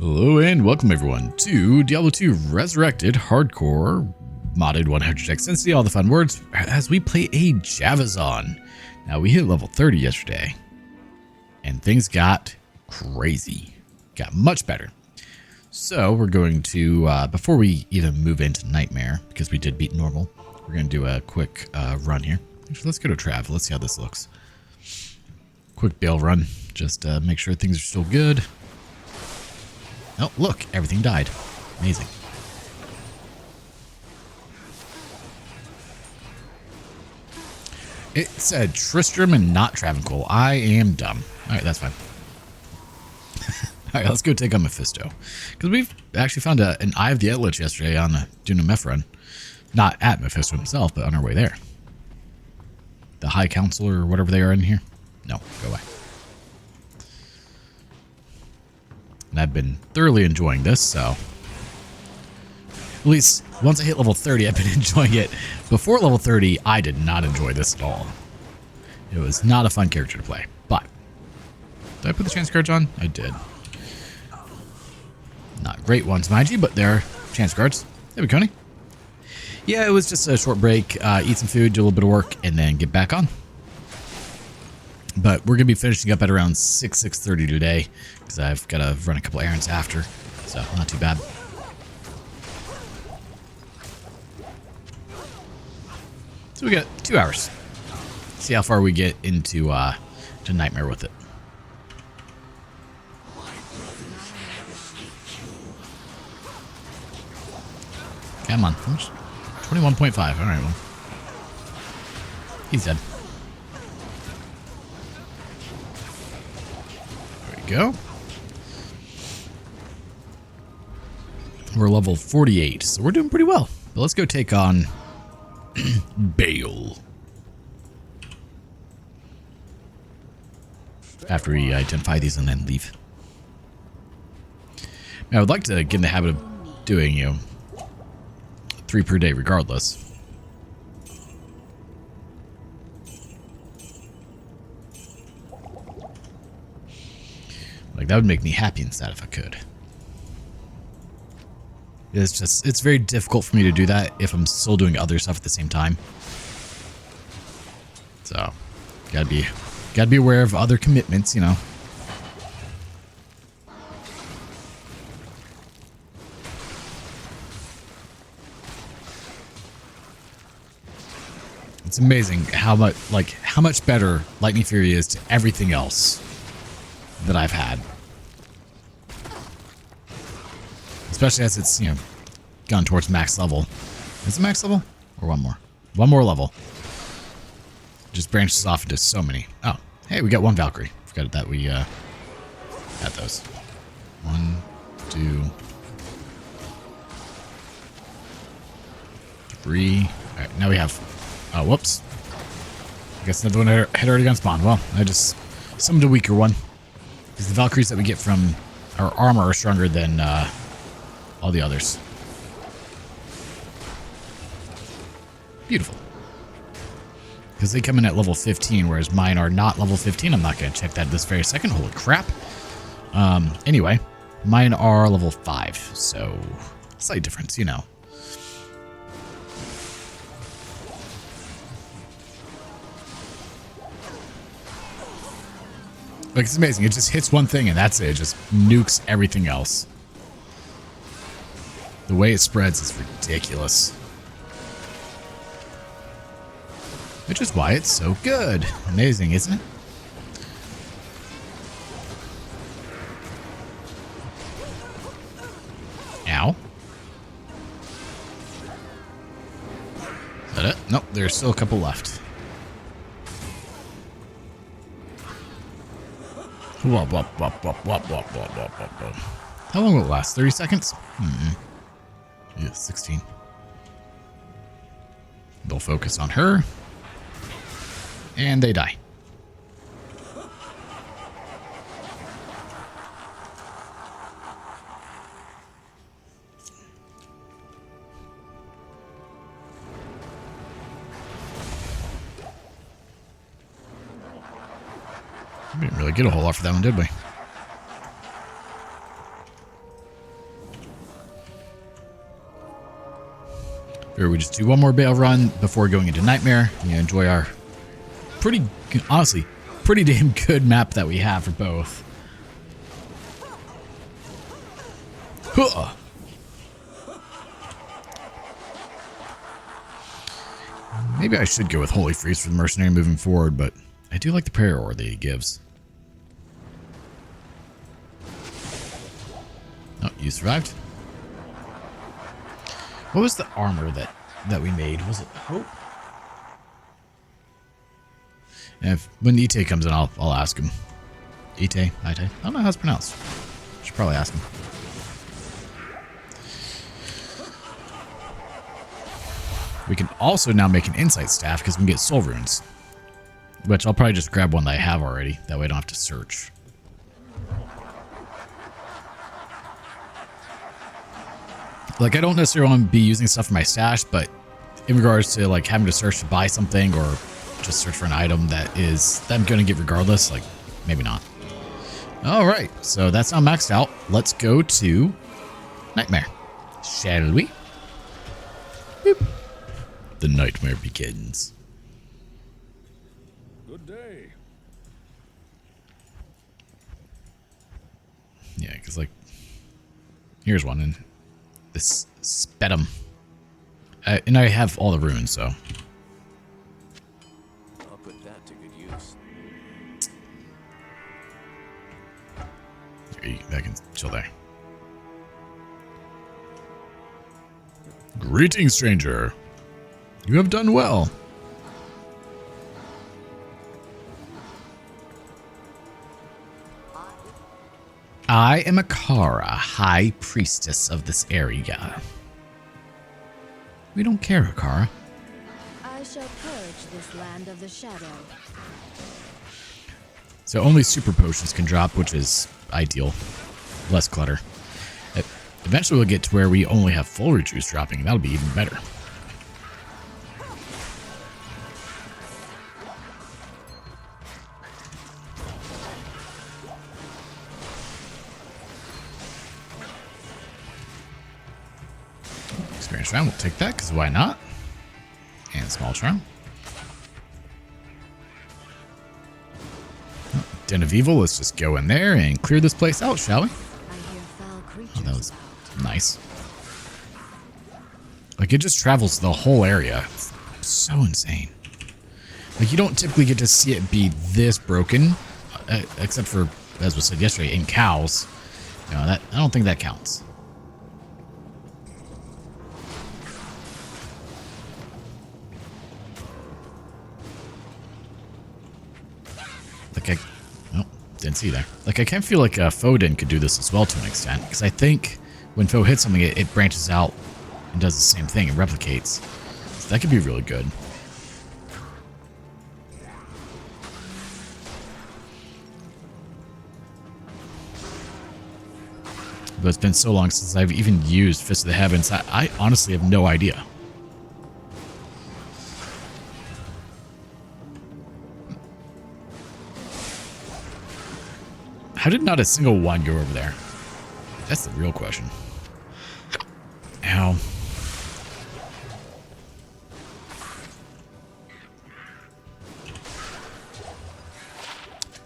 Hello and welcome everyone to Diablo 2 Resurrected Hardcore modded 100 Extensity, all the fun words, as we play a Javazon. Now we hit level 30 yesterday and things got crazy, got much better. So we're going to, before we even move into Nightmare, because we did beat normal, we're going to do a quick run here. Actually, let's go to Trav, let's see how this looks. Quick bail run, just make sure things are still good. Oh, look, everything died. Amazing. It said Tristram and not Travancore. I am dumb. Alright, that's fine. Alright, let's go take on Mephisto. Because we've actually found an Eye of the Eldritch yesterday on doing a Meph run. Not at Mephisto himself, but on our way there. The High Council or whatever they are in here. No, go away. And I've been thoroughly enjoying this, so at least once I hit level 30, I've been enjoying it. Before level 30, I did not enjoy this at all. It was not a fun character to play, but did I put the chance cards on? I did. Not great ones, mind you, but they're chance cards. Hey, Coney. Yeah, it was just a short break, eat some food, do a little bit of work, and then get back on. But we're going to be finishing up at around 6:30 today because I've got to run a couple errands after, so not too bad. So we got 2 hours. See how far we get into to Nightmare with it. Come on. 21.5. All right, well. He's dead. Go. We're level 48, so we're doing pretty well. But let's go take on Bale. After we identify these and then leave. Now, I would like to get in the habit of doing, 3 per day regardless. Like, that would make me happy instead if I could. It's very difficult for me to do that if I'm still doing other stuff at the same time. So, gotta be aware of other commitments, It's amazing how much better Lightning Fury is to everything else that I've had. Especially as it's, gone towards max level. Is it max level? Or one more? One more level. Just branches off into so many. Oh, hey, we got 1 Valkyrie. Forgot that we had those. 1, 2, 3. Alright, now we have... Oh, whoops. I guess another one had already gone spawn. Well, I just summoned a weaker one. Because the Valkyries that we get from our armor are stronger than all the others. Beautiful. Because they come in at level 15, whereas mine are not level 15. I'm not going to check that this very second. Holy crap. Anyway, mine are level 5, so slight difference, Like, it's amazing. It just hits one thing and that's it. It just nukes everything else. The way it spreads is ridiculous. Which is why it's so good. Amazing, isn't it? Ow. Is that it? Nope, there's still a couple left. Wop, wop, wop, wop, wop, wop, wop, wop, wop. How long will it last? 30 seconds? Yeah, 16. They'll focus on her. And they die. We didn't really get a whole lot for that one, did we? Or we just do one more bail run before going into Nightmare. You know, enjoy our pretty, honestly, pretty damn good map that we have for both. Huh. Maybe I should go with Holy Freeze for the Mercenary moving forward, but I do like the prayer ore that he gives. Oh, you survived. What was the armor that we made? Was it Hope? And when Ite comes in, I'll ask him. Ite? I don't know how it's pronounced. Should probably ask him. We can also now make an insight staff because we can get soul runes. Which I'll probably just grab one that I have already. That way I don't have to search. Like, I don't necessarily want to be using stuff for my stash, but in regards to like having to search to buy something or just search for an item that I'm going to get regardless, like maybe not. All right, so that's now maxed out. Let's go to Nightmare, shall we? Boop. The nightmare begins. Good day. Yeah, because like, here's one, and this Spedum. And I have all the runes, so. I'll put that to good use. I can chill there. Greetings, stranger. You have done well. I am Akara, High Priestess of this area. We don't care, Akara. I shall purge this land of the shadow. So only super potions can drop, which is ideal. Less clutter. Eventually we'll get to where we only have full juice dropping, and that'll be even better. Experience round, we'll take that, because why not? And small round. Den of Evil, let's just go in there and clear this place out, shall we? I hear foul creatures. Oh, that was nice. Like, it just travels the whole area. It's so insane. Like, you don't typically get to see it be this broken, except for, as was said yesterday, in cows. You know, I don't think that counts. Like, didn't see there. Like, I kind of feel like Foden could do this as well to an extent, because I think when Foe hits something, it branches out and does the same thing. It replicates. So that could be really good. But it's been so long since I've even used Fist of the Heavens, I honestly have no idea. How did not a single one go over there? That's the real question. Ow.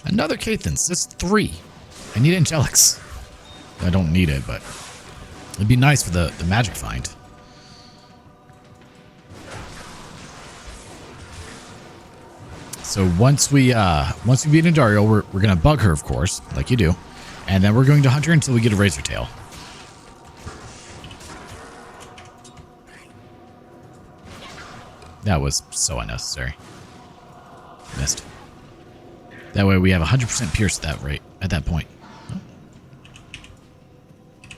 Another Cathans. That's 3. I need Angelics. I don't need it, but it'd be nice for the magic find. So once we beat Indariel, we're gonna bug her, of course, like you do, and then we're going to hunt her until we get a Razor Tail. That was so unnecessary. Missed. That way we have 100% pierce at that point. Oh.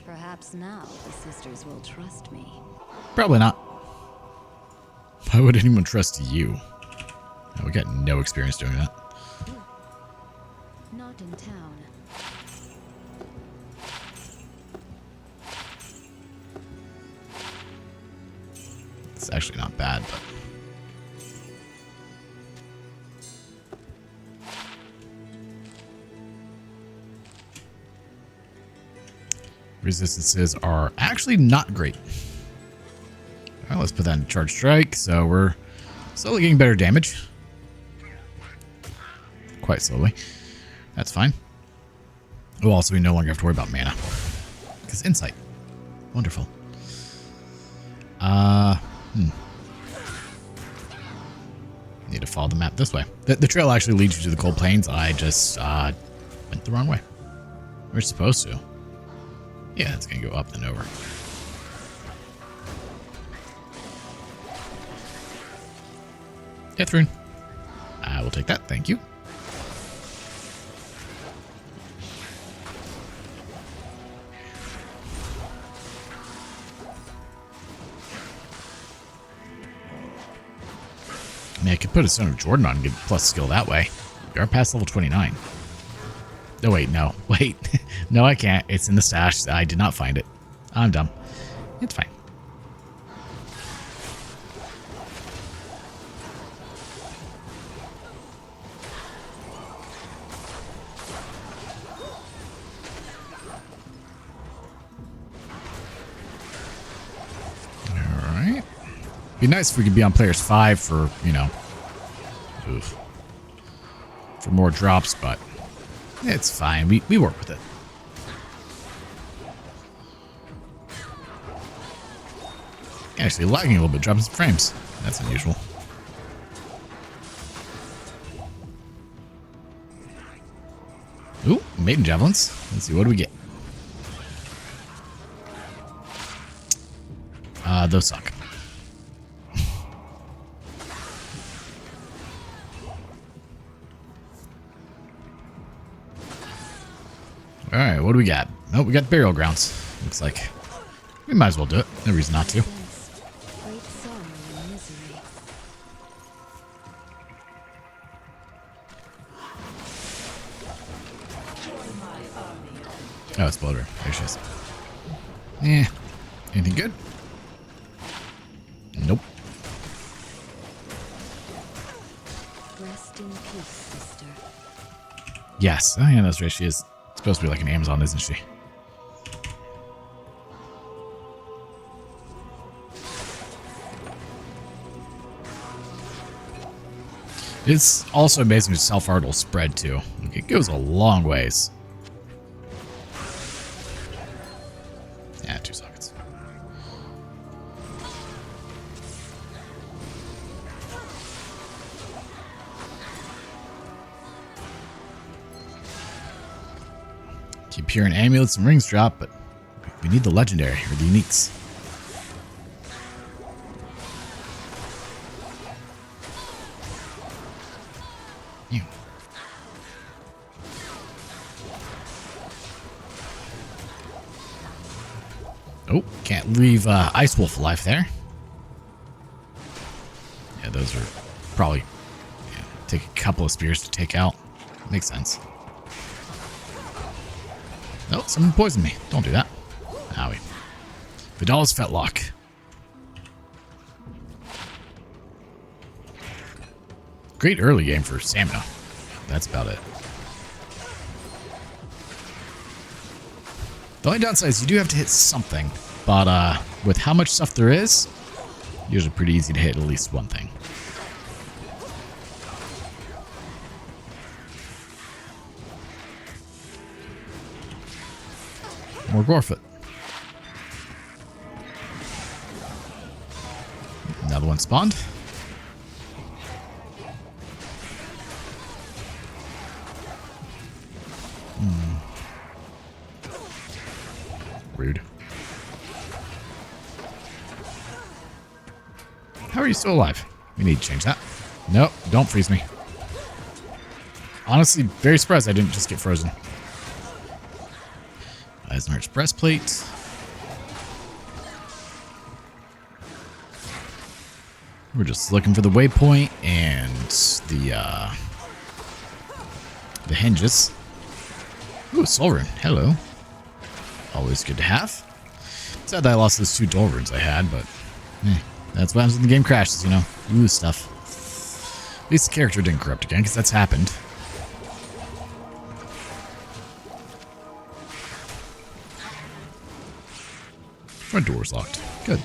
Perhaps now the sisters will trust me. Probably not. Why would anyone trust you? We got no experience doing that. Not in town. It's actually not bad, but... Resistances are actually not great. Alright, let's put that in charge strike. So we're slowly getting better damage. Quite slowly. That's fine. Oh, also we no longer have to worry about mana. Because insight. Wonderful. Need to follow the map this way. The trail actually leads you to the cold plains. I just went the wrong way. We're supposed to. Yeah, it's going to go up and over. Death rune. I will take that. Thank you. I mean, I could put a Stone of Jordan on and get plus skill that way. We are past level 29. Oh, wait, no. Wait. No, I can't. It's in the stash. I did not find it. I'm dumb. It's fine. Alright. Be nice if we could be on players 5 for, you know, for more drops, but it's fine. We work with it. Actually lagging a little bit, dropping some frames. That's unusual. Ooh, maiden javelins. Let's see, what do we get? Those suck. Alright, what do we got? Oh, we got burial grounds. Looks like we might as well do it. No reason not to. Great sorrow and misery. Oh, it's Blood River. There she is. Anything good? Nope. Rest in peace, sister. Yes. Oh, yeah, that's right. She is supposed to be like an Amazon, isn't she? It's also amazing how self-art will spread too. Like, it goes a long ways. Yeah, 2 sockets. Keep hearing amulets and rings drop, but we need the legendary or the uniques. Ew. Oh, can't leave Ice Wolf alive there. Yeah, those are probably take a couple of spears to take out. Makes sense. Oh, someone poisoned me. Don't do that. Owie. Vidal's Fetlock. Great early game for stamina. That's about it. The only downside is you do have to hit something, but with how much stuff there is, usually pretty easy to hit at least one thing. More Gorfoot. Another one spawned. Rude. How are you still alive? We need to change that. Nope, don't freeze me. Honestly, very surprised I didn't just get frozen. Eisenhart's breastplate. We're just looking for the waypoint and the hinges. Ooh, Soulrune. Hello. Always good to have. Sad that I lost those 2 dual runes I had, but that's what happens when the game crashes, you know. You lose stuff. At least the character didn't corrupt again, because that's happened. Front door's locked. Good.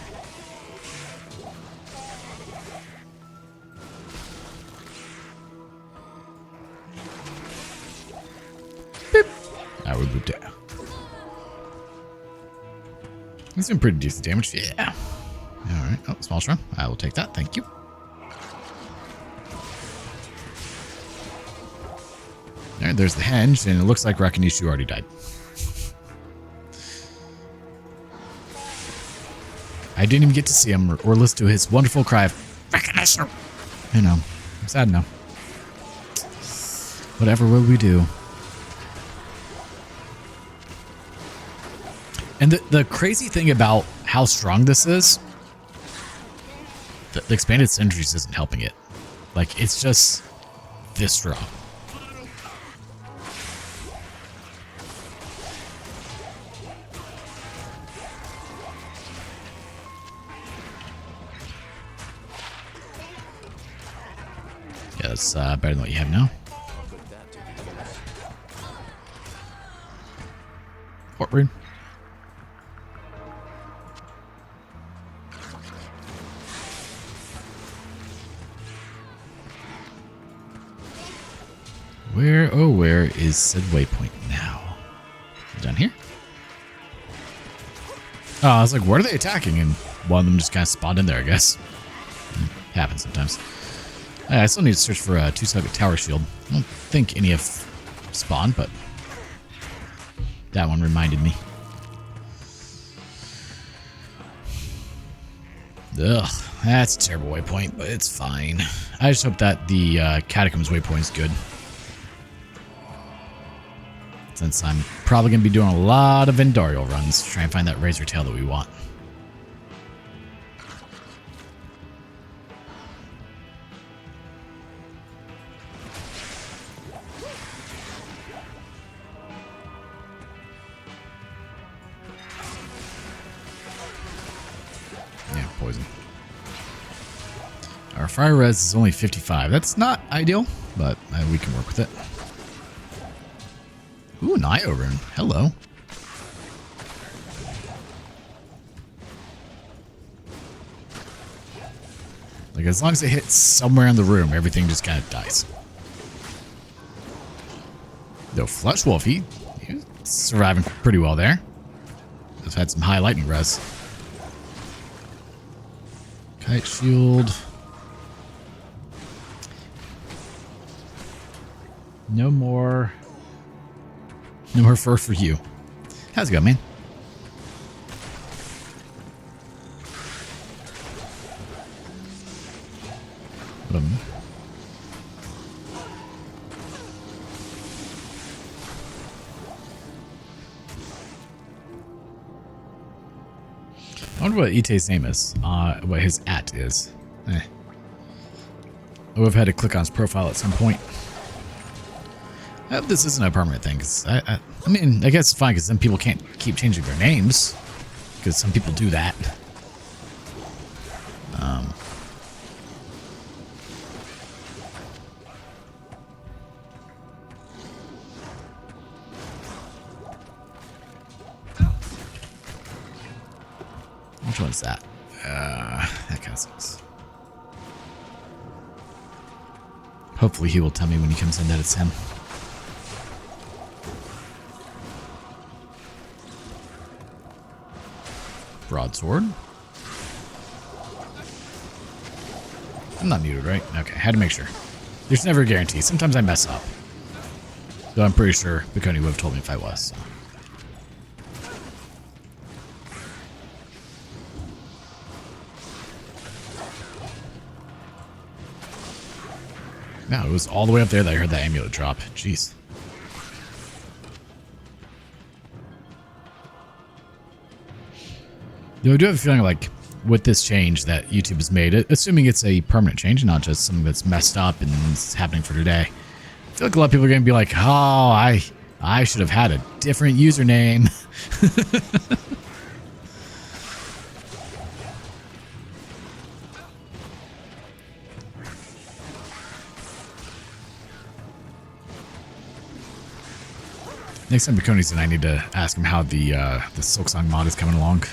He's doing pretty decent damage. Yeah. Alright. Oh, small shrine. I will take that. Thank you. Alright, there's the henge, and it looks like Rakanishu already died. I didn't even get to see him or listen to his wonderful cry of Rakanishu. You know, I'm sad now. Whatever will we do? And the crazy thing about how strong this is, the expanded Synergies isn't helping it. Like, it's just this strong. Yeah, that's better than what you have now. Put that to good use. Port rune. Where is said waypoint now? Is it down here? Oh, I was like, where are they attacking? And one of them just kind of spawned in there, I guess. Happens sometimes. I still need to search for a two-sided tower shield. I don't think any have spawned, but that one reminded me. Ugh, that's a terrible waypoint, but it's fine. I just hope that the Catacombs waypoint is good. Since I'm probably going to be doing a lot of Vendorial runs to try and find that Razor Tail that we want. Yeah, poison. Our fire res is only 55. That's not ideal, but we can work with it. Ooh, an IO rune. Hello. Like, as long as it hits somewhere in the room, everything just kind of dies. Though Flesh Wolf, he's surviving pretty well there. I've had some high lightning res. Kite shield. No more fur for you. How's it going, man? I wonder what Ite's name is. What his @ is. I would have had to click on his profile at some point. I hope this isn't a permanent thing, because I mean, I guess it's fine, because then people can't keep changing their names, because some people do that. Which one's that? That kind of sucks. Hopefully he will tell me when he comes in that it's him. Broadsword. I'm not muted, right? Okay, had to make sure. There's never a guarantee. Sometimes I mess up. Though I'm pretty sure Baconi would have told me if I was. So. No, it was all the way up there that I heard that amulet drop. Jeez. Though I do have a feeling like with this change that YouTube has made, assuming it's a permanent change, not just something that's messed up and it's happening for today. I feel like a lot of people are going to be like, oh, I should have had a different username. Next time Baconi's in, I need to ask him how the Silksong mod is coming along.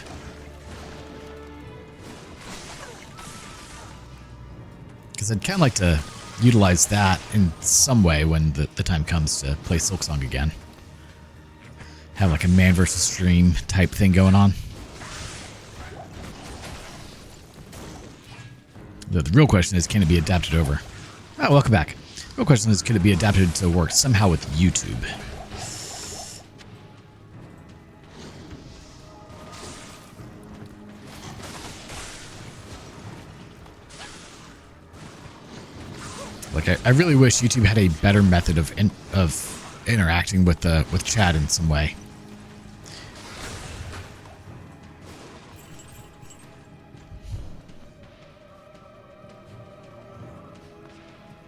Because I'd kind of like to utilize that in some way when the time comes to play Silksong again. Have like a man versus stream type thing going on. The real question is, can it be adapted over? Oh, welcome back. The real question is, can it be adapted to work somehow with YouTube? Like, I really wish YouTube had a better method of interacting with chat in some way.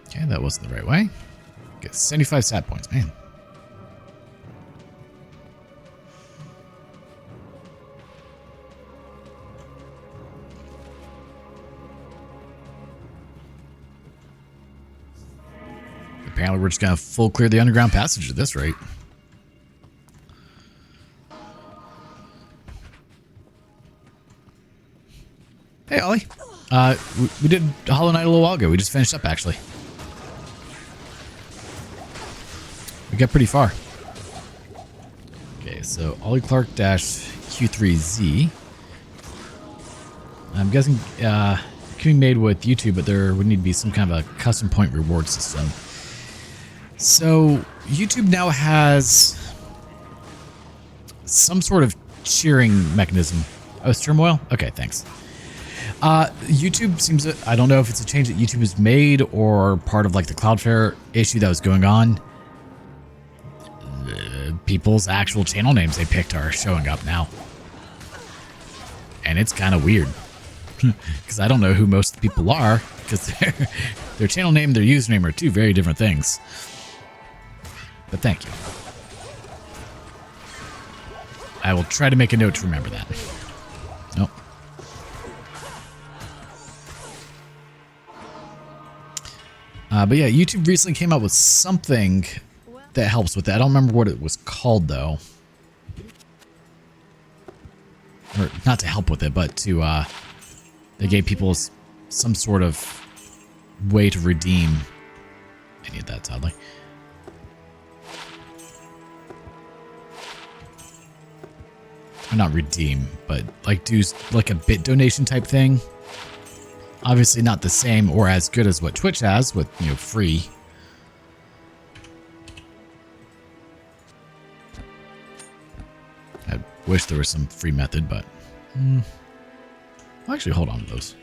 Okay, that wasn't the right way. Get 75 stat points, man. Apparently we're just going to full clear the underground passage at this rate. Hey, Ollie. We did Hollow Knight a little while ago. We just finished up, actually. We got pretty far. Okay, so Ollie Clark -Q3Z. I'm guessing it can be made with YouTube, but there would need to be some kind of a custom point reward system. So YouTube now has some sort of cheering mechanism. Oh, it's turmoil? Okay, thanks. YouTube seems to, I don't know if it's a change that YouTube has made or part of like the Cloudflare issue that was going on. People's actual channel names they picked are showing up now. And it's kind of weird. Because I don't know who most of the people are. Because their channel name and their username are two very different things. But thank you. I will try to make a note to remember that. Nope. But yeah, YouTube recently came out with something that helps with that. I don't remember what it was called, though. Or not to help with it, but to, they gave people some sort of way to redeem any of that, sadly. Or not redeem, but like do like a bit donation type thing. Obviously not the same or as good as what Twitch has with, you know, free. I wish there was some free method, but I'll actually hold on to those.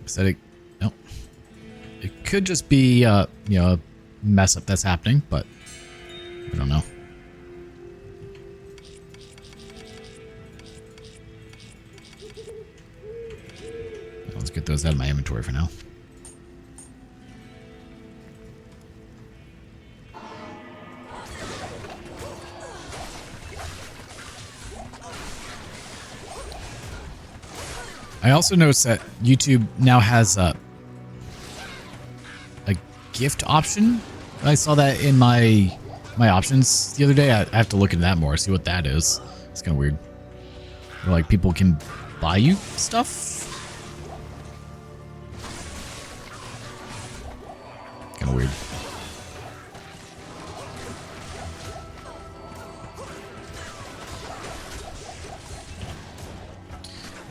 Aesthetic, no. It could just be, you know, a mess up that's happening, but I don't know. Let's get those out of my inventory for now. I also noticed that YouTube now has a gift option. I saw that in my options the other day. I have to look into that more, see what that is. It's kind of weird. Where, like, people can buy you stuff. Kind of weird.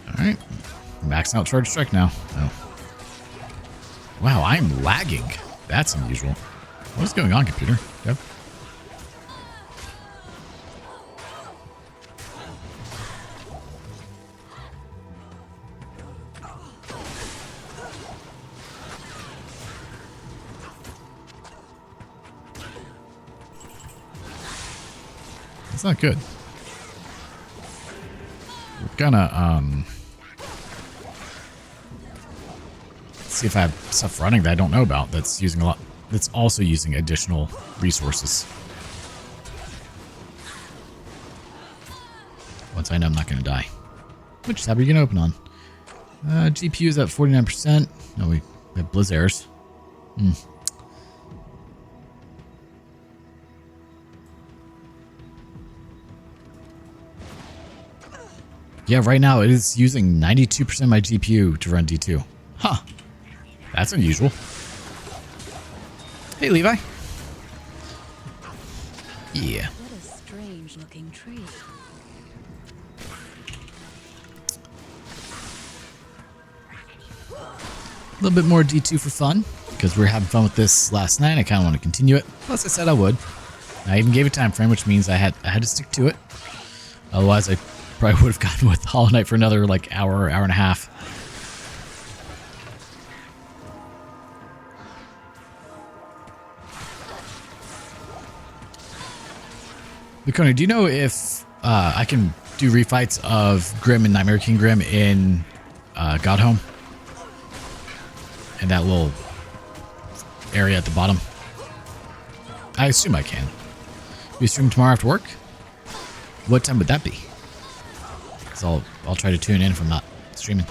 All right, maxing out charge strike now. Oh. Wow, I'm lagging. That's unusual. What is going on, computer? Yep. That's not good. We're gonna, see if I have stuff running that I don't know about that's using a lot, that's also using additional resources. Once I know I'm not going to die. Which tab are you going to open on? GPU is at 49%. No, we have Blizz errors. Yeah, right now it is using 92% of my GPU to run D2. Huh. That's unusual. Hey, Levi. Yeah. What a strange looking tree. A little bit more D2 for fun, because we were having fun with this last night. I kind of want to continue it. Plus, I said I would. I even gave a time frame, which means I had to stick to it. Otherwise, I probably would have gone with Hollow Knight for another like hour or hour and a half. Bikoni, do you know if I can do refights of Grim and Nightmare King Grim in Godhome? In that little area at the bottom? I assume I can. You stream tomorrow after work? What time would that be? So I'll try to tune in if I'm not streaming.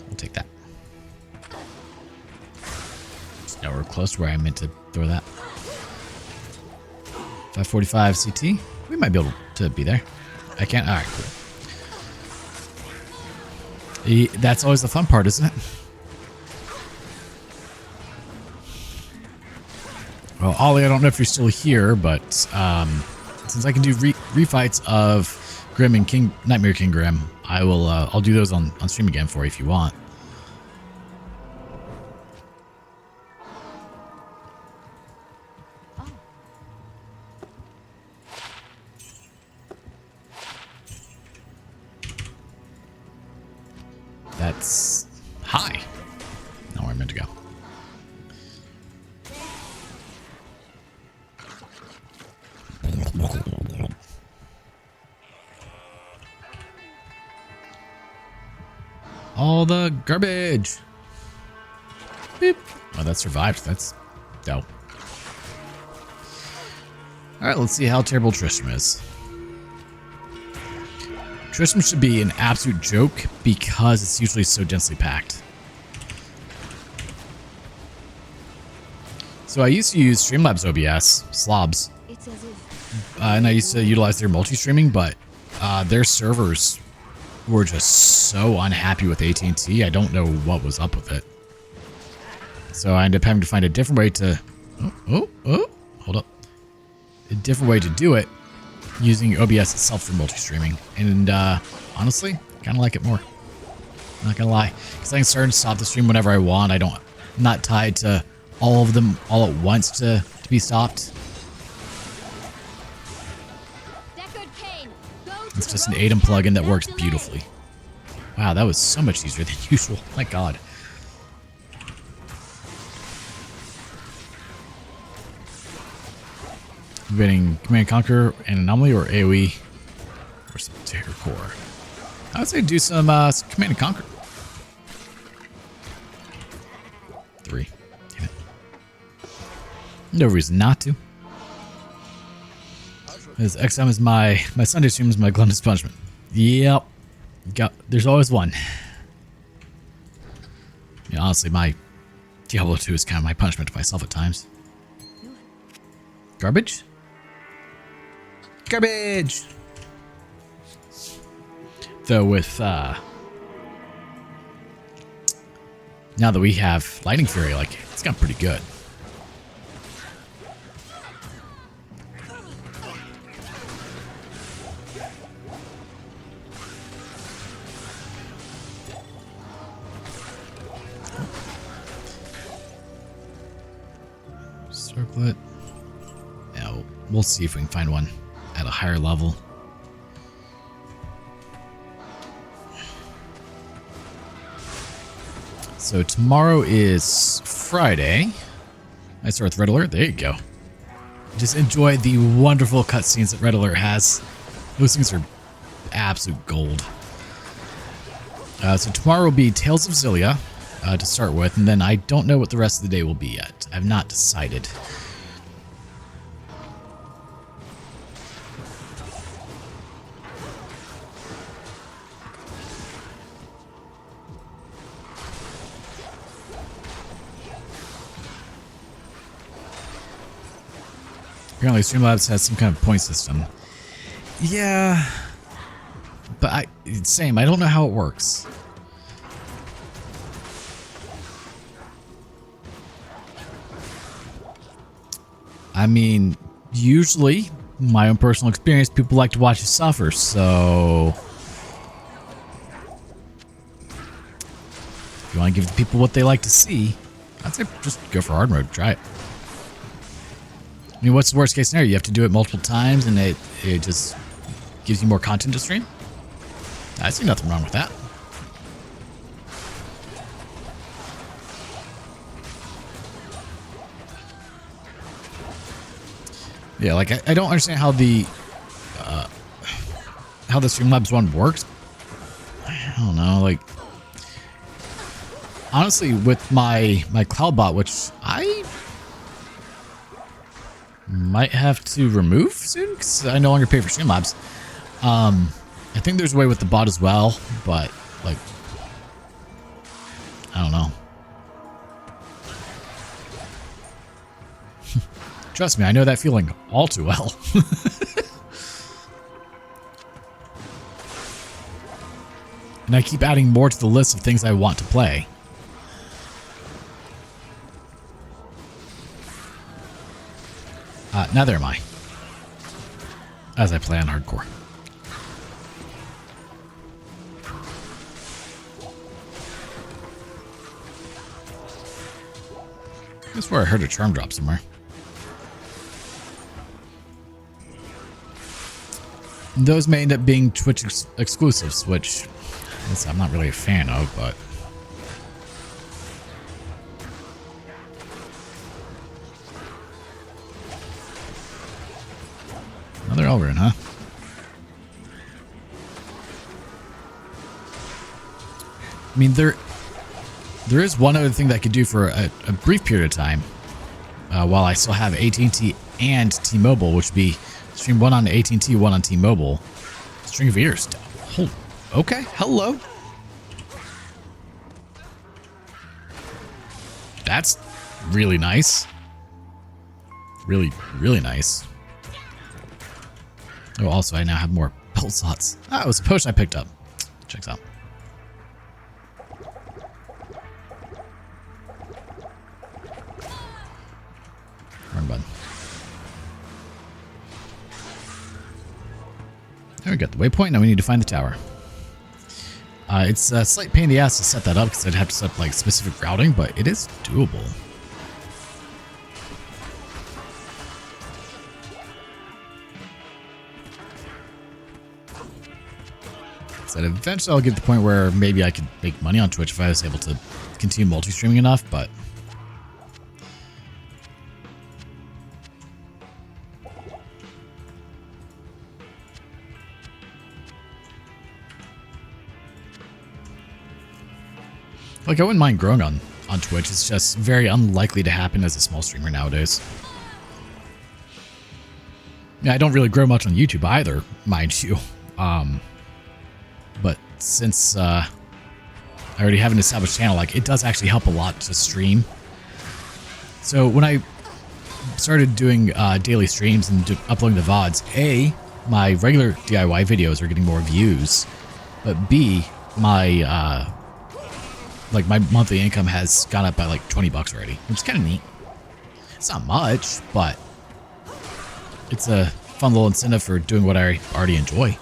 We'll take that. It's nowhere close to where I meant to throw that. 545 CT. We might be able to be there. I can't. All right, cool. That's always the fun part, isn't it? Well, Ollie, I don't know if you're still here, but since I can do refights of Grim and Nightmare King Grim, I will. I'll do those on stream again for you if you want. That's high. Not where I meant to go. All the garbage. Beep. Oh, that survived. That's dope. All right, let's see how terrible Tristram is. Tristram should be an absolute joke because it's usually so densely packed. So I used to use Streamlabs OBS, slobs, and I used to utilize their multi-streaming, but their servers were just so unhappy with AT&T. I don't know what was up with it. So I ended up having to find a different way to... hold up. A different way to do it using OBS itself for multi-streaming. And honestly, kind of like it more. Not gonna lie. Because I can start and stop the stream whenever I want. I'm not tied to all of them all at once to be stopped. It's just an ADEM plugin that works beautifully. Wow, that was so much easier than usual. My god. You're getting Command & Conquer and Anomaly or AoE or some Terror Core. I would say do some Command & Conquer. 3. Damn it. No reason not to. As XM is my Sunday stream is my gluttonous punishment. Yep. There's always one. Yeah, honestly, my Diablo 2 is kind of my punishment to myself at times. Garbage? Garbage! Though with, now that we have Lightning Fury, like, it's gotten pretty good. Circlet. Yeah, we'll see if we can find one at a higher level. So tomorrow is Friday. I start with Red Alert. There you go. Just enjoy the wonderful cutscenes that Red Alert has. Those things are absolute gold. So tomorrow will be Tales of Xillia to start with, and then I don't know what the rest of the day will be yet. I've not decided. Apparently Streamlabs has some kind of point system. Yeah. But same, I don't know how it works. I mean, usually, my own personal experience, people like to watch you suffer, so... If you want to give the people what they like to see, I'd say just go for hard mode. Try it. I mean, what's the worst case scenario? You have to do it multiple times and it just gives you more content to stream? I see nothing wrong with that. Yeah, like I don't understand how the Streamlabs one works. I don't know, like honestly, with my CloudBot, which I might have to remove soon because I no longer pay for Streamlabs. I think there's a way with the bot as well, but like I don't know. Trust me, I know that feeling all too well. And I keep adding more to the list of things I want to play. Neither am I. As I play on hardcore. I swear I heard a charm drop somewhere. Those may end up being Twitch exclusives, which I'm not really a fan of, but... Another Elrin, huh? I mean, there is one other thing that I could do for a brief period of time, while I still have AT&T and T-Mobile, which would be stream one on AT&T, one on T-Mobile. String of ears. Oh, okay, hello. That's really nice. Really, really nice. Oh, also, I now have more pulse slots. Ah, it was a potion I picked up. Checks out. Wrong button. There we go. The waypoint. Now we need to find the tower. It's a slight pain in the ass to set that up because I'd have to set up like specific routing, but it is doable. So eventually I'll get to the point where maybe I could make money on Twitch if I was able to continue multi-streaming enough, but... Like, I wouldn't mind growing on Twitch. It's just very unlikely to happen as a small streamer nowadays. Yeah, I don't really grow much on YouTube either, mind you. But since I already have an established channel, like, it does actually help a lot to stream. So when I started doing daily streams and uploading the VODs, A, my regular DIY videos are getting more views, but B, my my monthly income has gone up by like $20 already, which is kind of neat. It's not much, but it's a fun little incentive for doing what I already enjoy.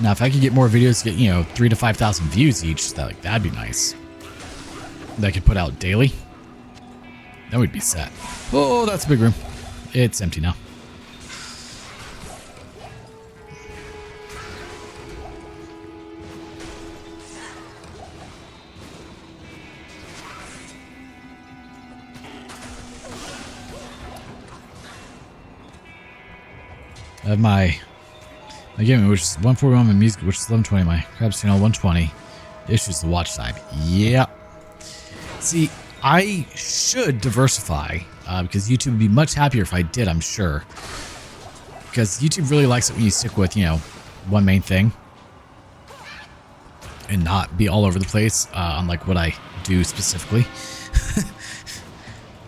Now, if I could get more videos to get, 3,000 to 5,000 views each, that'd be nice. That I could put out daily. Then we'd be set. Oh, that's a big room. It's empty now. I have my gaming, which is 141, my music, which is 1120, my crabs channel 120. The issue is the watch time. Yeah. See, I should diversify because YouTube would be much happier if I did, I'm sure. Because YouTube really likes it when you stick with, one main thing and not be all over the place, unlike what I do specifically.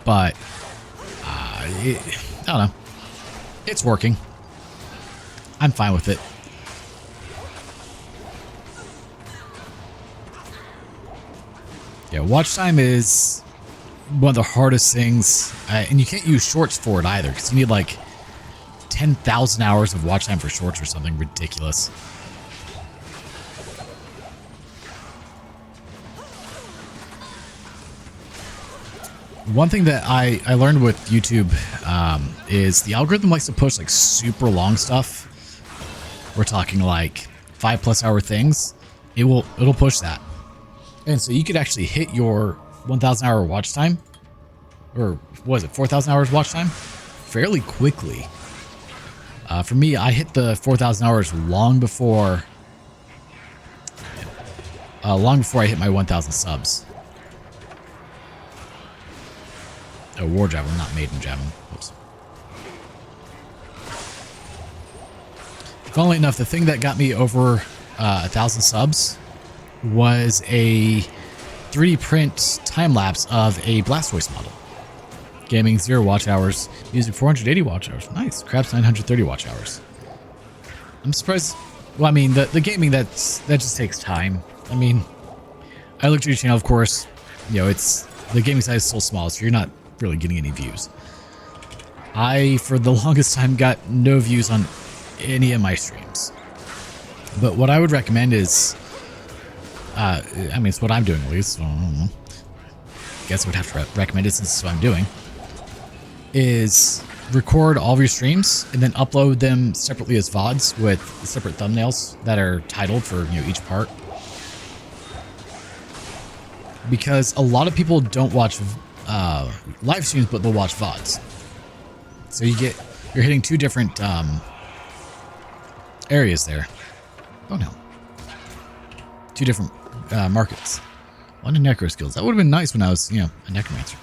But I don't know. It's working. I'm fine with it. Yeah, watch time is one of the hardest things, and you can't use shorts for it either, because you need like 10,000 hours of watch time for shorts or something ridiculous. One thing that I learned with YouTube is the algorithm likes to push like super long stuff. We're talking like 5+ hour things. It'll push that. And so you could actually hit your 1,000 hour watch time, or what was it, 4,000 hours watch time, fairly quickly. For me, I hit the 4,000 hours long before I hit my 1,000 subs. Oh, War Javelin, not Maiden Javelin. Oops. Funnily enough, the thing that got me over 1,000 subs was a 3D print time lapse of a Blastoise model. Gaming 0 watch hours, music 480 watch hours. Nice. Craps 930 watch hours. I'm surprised. Well, I mean, the gaming that just takes time. I mean, I looked at your channel, of course. You know, the gaming size is so small, so you're not really getting any views. I, for the longest time, got no views on any of my streams. But what I would recommend is, I mean, it's what I'm doing at least. So I don't know. Guess I would have to recommend it since it's what I'm doing. Is record all of your streams and then upload them separately as VODs with separate thumbnails that are titled for, you know, each part. Because a lot of people don't watch live streams, but they'll watch VODs. So you're hitting two different areas there. Oh no. Two different markets. One in necro skills. That would have been nice when I was, you know, a necromancer.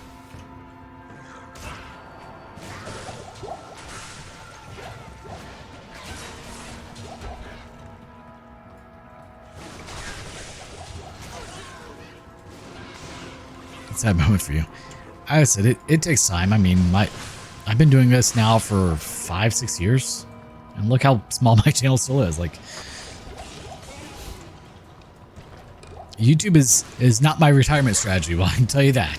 It's that moment for you. I said it takes time. I mean, I've been doing this now for 5-6 years, and look how small my channel still is. Like, YouTube is not my retirement strategy. Well, I can tell you that.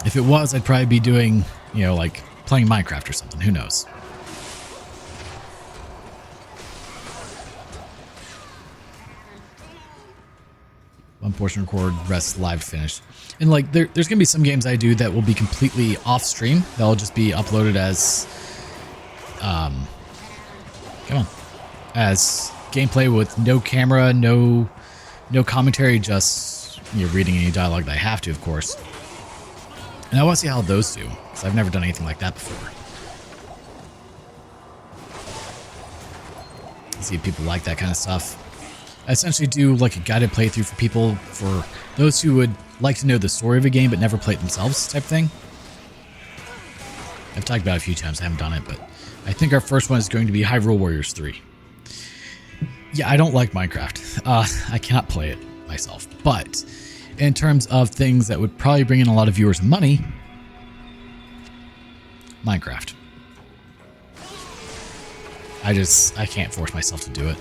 If it was, I'd probably be doing, you know, like playing Minecraft or something. Who knows? One portion record, rest live finish. And like there's gonna be some games I do that will be completely off stream. That'll just be uploaded as as gameplay with no camera, no commentary, just, you know, reading any dialogue that I have to, of course. And I want to see how those do, because I've never done anything like that before. See if people like that kind of stuff. I essentially do like a guided playthrough for people, for those who would like to know the story of a game but never play it themselves type thing. I've talked about it a few times, I haven't done it, but I think our first one is going to be Hyrule Warriors 3. Yeah, I don't like Minecraft. I cannot play it myself, but in terms of things that would probably bring in a lot of viewers and money, Minecraft. I can't force myself to do it.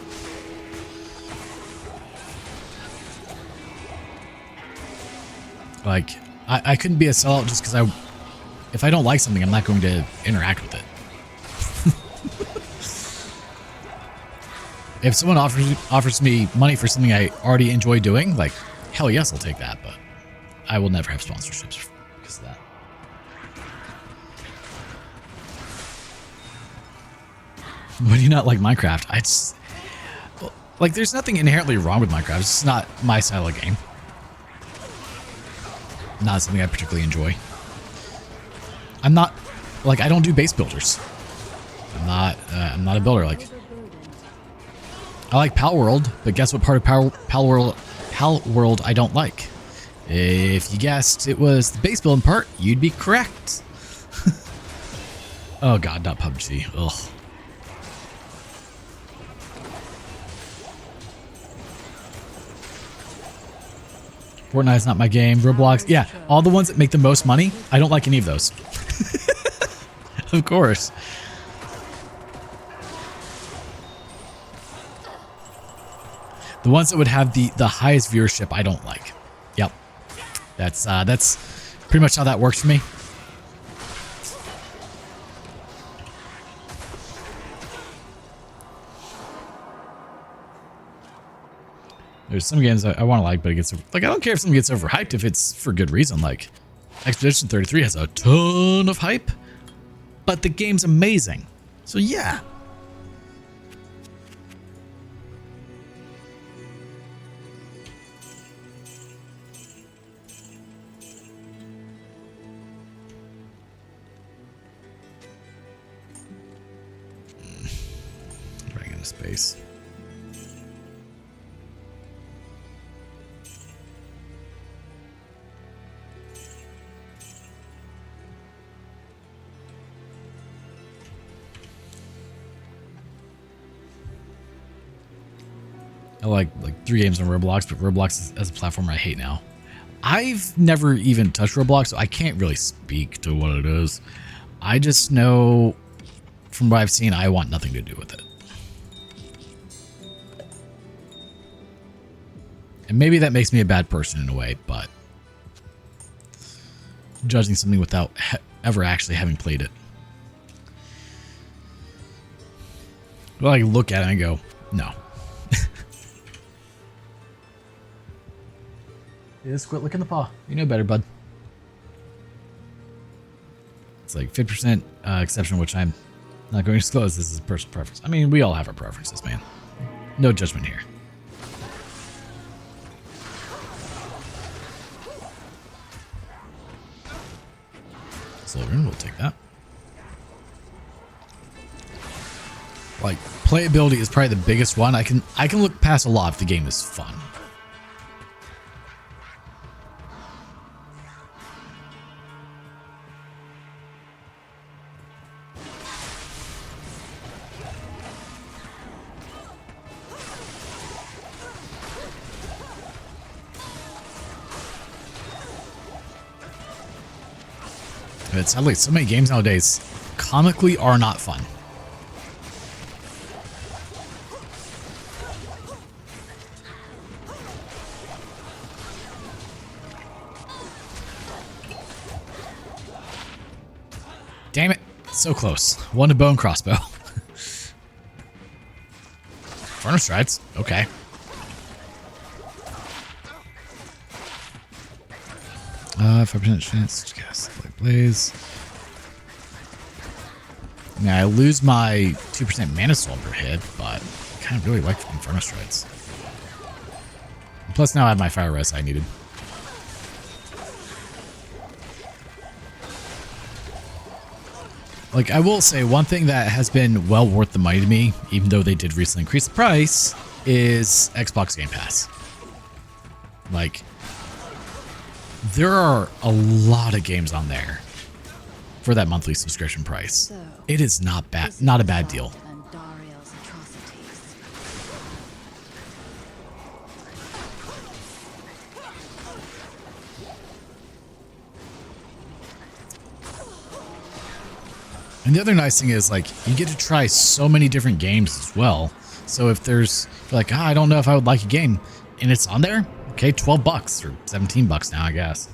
Like, I couldn't be a sellout just because if I don't like something, I'm not going to interact with it. If someone offers me money for something I already enjoy doing, like, hell yes, I'll take that, but I will never have sponsorships because of that. Why do you not like Minecraft? Like, there's nothing inherently wrong with Minecraft. It's just not my style of game. Not something I particularly enjoy. I'm not, like, I don't do base builders. I'm not a builder. Like, I like Pal World, but guess what part of Pal World I don't like? If you guessed it was the base building part, you'd be correct. Oh god, not PUBG. Ugh. Fortnite's not my game. Roblox, yeah, all the ones that make the most money, I don't like any of those. Of course. The ones that would have the highest viewership, I don't like. Yep. That's pretty much how that works for me. There's some games I want to like, but it gets like I don't care if something gets overhyped if it's for good reason. Like Expedition 33 has a ton of hype, but the game's amazing. So yeah. Running into space. I like 3 games on Roblox, but Roblox as a platform I hate now. I've never even touched Roblox, so I can't really speak to what it is. I just know from what I've seen, I want nothing to do with it. And maybe that makes me a bad person in a way, but judging something without ever actually having played it. Well, I look at it and go, no. Just quit licking the paw. You know better, bud. It's like 50% exception, which I'm not going to disclose. This is personal preference. I mean, we all have our preferences, man. No judgment here. Slytherin, we'll take that. Like, playability is probably the biggest one. I can look past a lot if the game is fun. But sadly, so many games nowadays comically are not fun. Damn it. So close. One to bone crossbow. Furnace strides. Okay. 5% chance to cast like blaze. Now I lose my 2% mana soul per hit, but I kind of really like Inferno Strides. And plus now I have my fire res I needed. Like, I will say one thing that has been well worth the money to me, even though they did recently increase the price, is Xbox Game Pass. Like, there are a lot of games on there for that monthly subscription price. So, it is not bad, not a bad deal. and Dariel's atrocities. And the other nice thing is, like, you get to try so many different games as well. So if there's, if you're like, I don't know if I would like a game, and it's on there, okay, $12 or $17 now, I guess.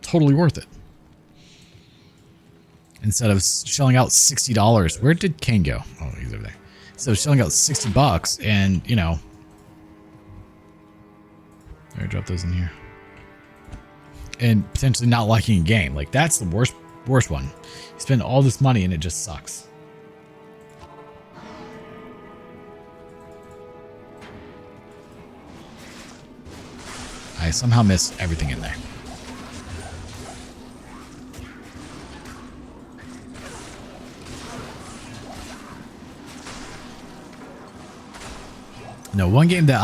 Totally worth it. Instead of shelling out $60, where did Kane go? Oh, he's over there. So shelling out $60, and you know, I drop those in here. And potentially not liking a game. Like, that's the worst one. You spend all this money and it just sucks. I somehow missed everything in there. No, one game that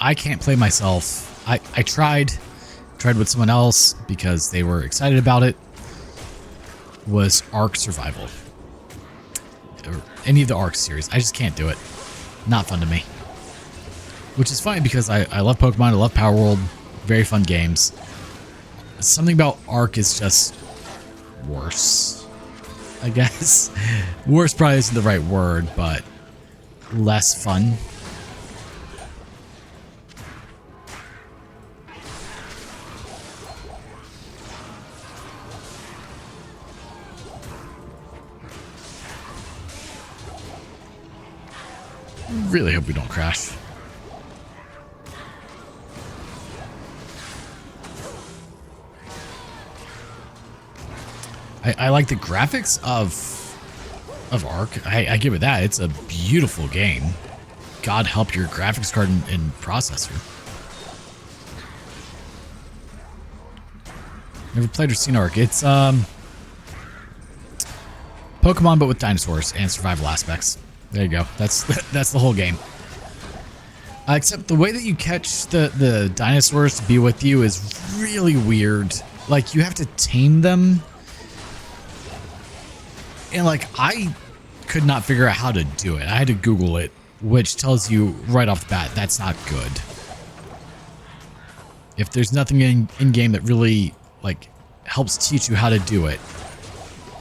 I can't play myself. I tried with someone else because they were excited about it, was Ark Survival. Or any of the Ark series. I just can't do it. Not fun to me. Which is funny because I love Pokemon, I love Power World, very fun games. Something about Arc is just worse, I guess. Worse probably isn't the right word, but less fun. Really hope we don't crash. I like the graphics of Arc. I give it that. It's a beautiful game. God help your graphics card and processor. Never played or seen Arc. It's Pokemon but with dinosaurs and survival aspects. There you go. That's the whole game. Except the way that you catch the dinosaurs to be with you is really weird. Like, you have to tame them. And, like, I could not figure out how to do it. I had to Google it, which tells you right off the bat that's not good. If there's nothing in-game that really, like, helps teach you how to do it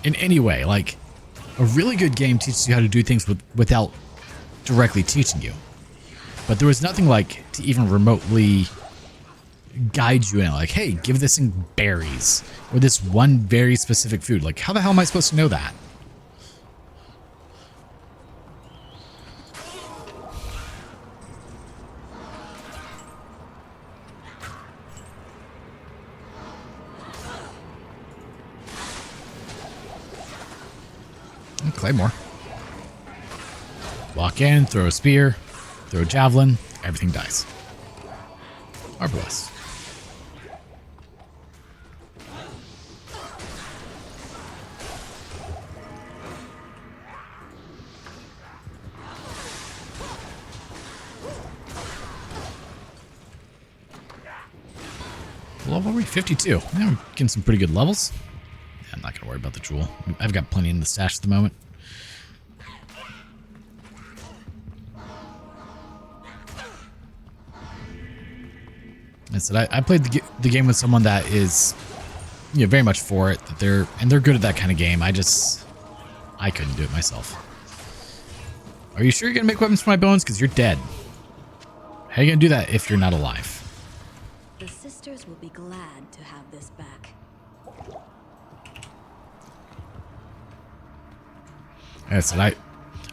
in any way, like, a really good game teaches you how to do things without directly teaching you. But there was nothing, like, to even remotely guide you in, like, hey, give this thing berries or this one very specific food. Like, how the hell am I supposed to know that? Claymore. Walk in, throw a spear, throw a javelin, everything dies. Marvelous. Level 52. Yeah, we're getting some pretty good levels. Yeah, I'm not going to worry about the jewel. I've got plenty in the stash at the moment. I said I played the game with someone that is, you know, very much for it. That they're good at that kind of game. I couldn't do it myself. Are you sure you're gonna make weapons for my bones? Because you're dead. How are you gonna do that if you're not alive? The sisters will be glad to have this back. I said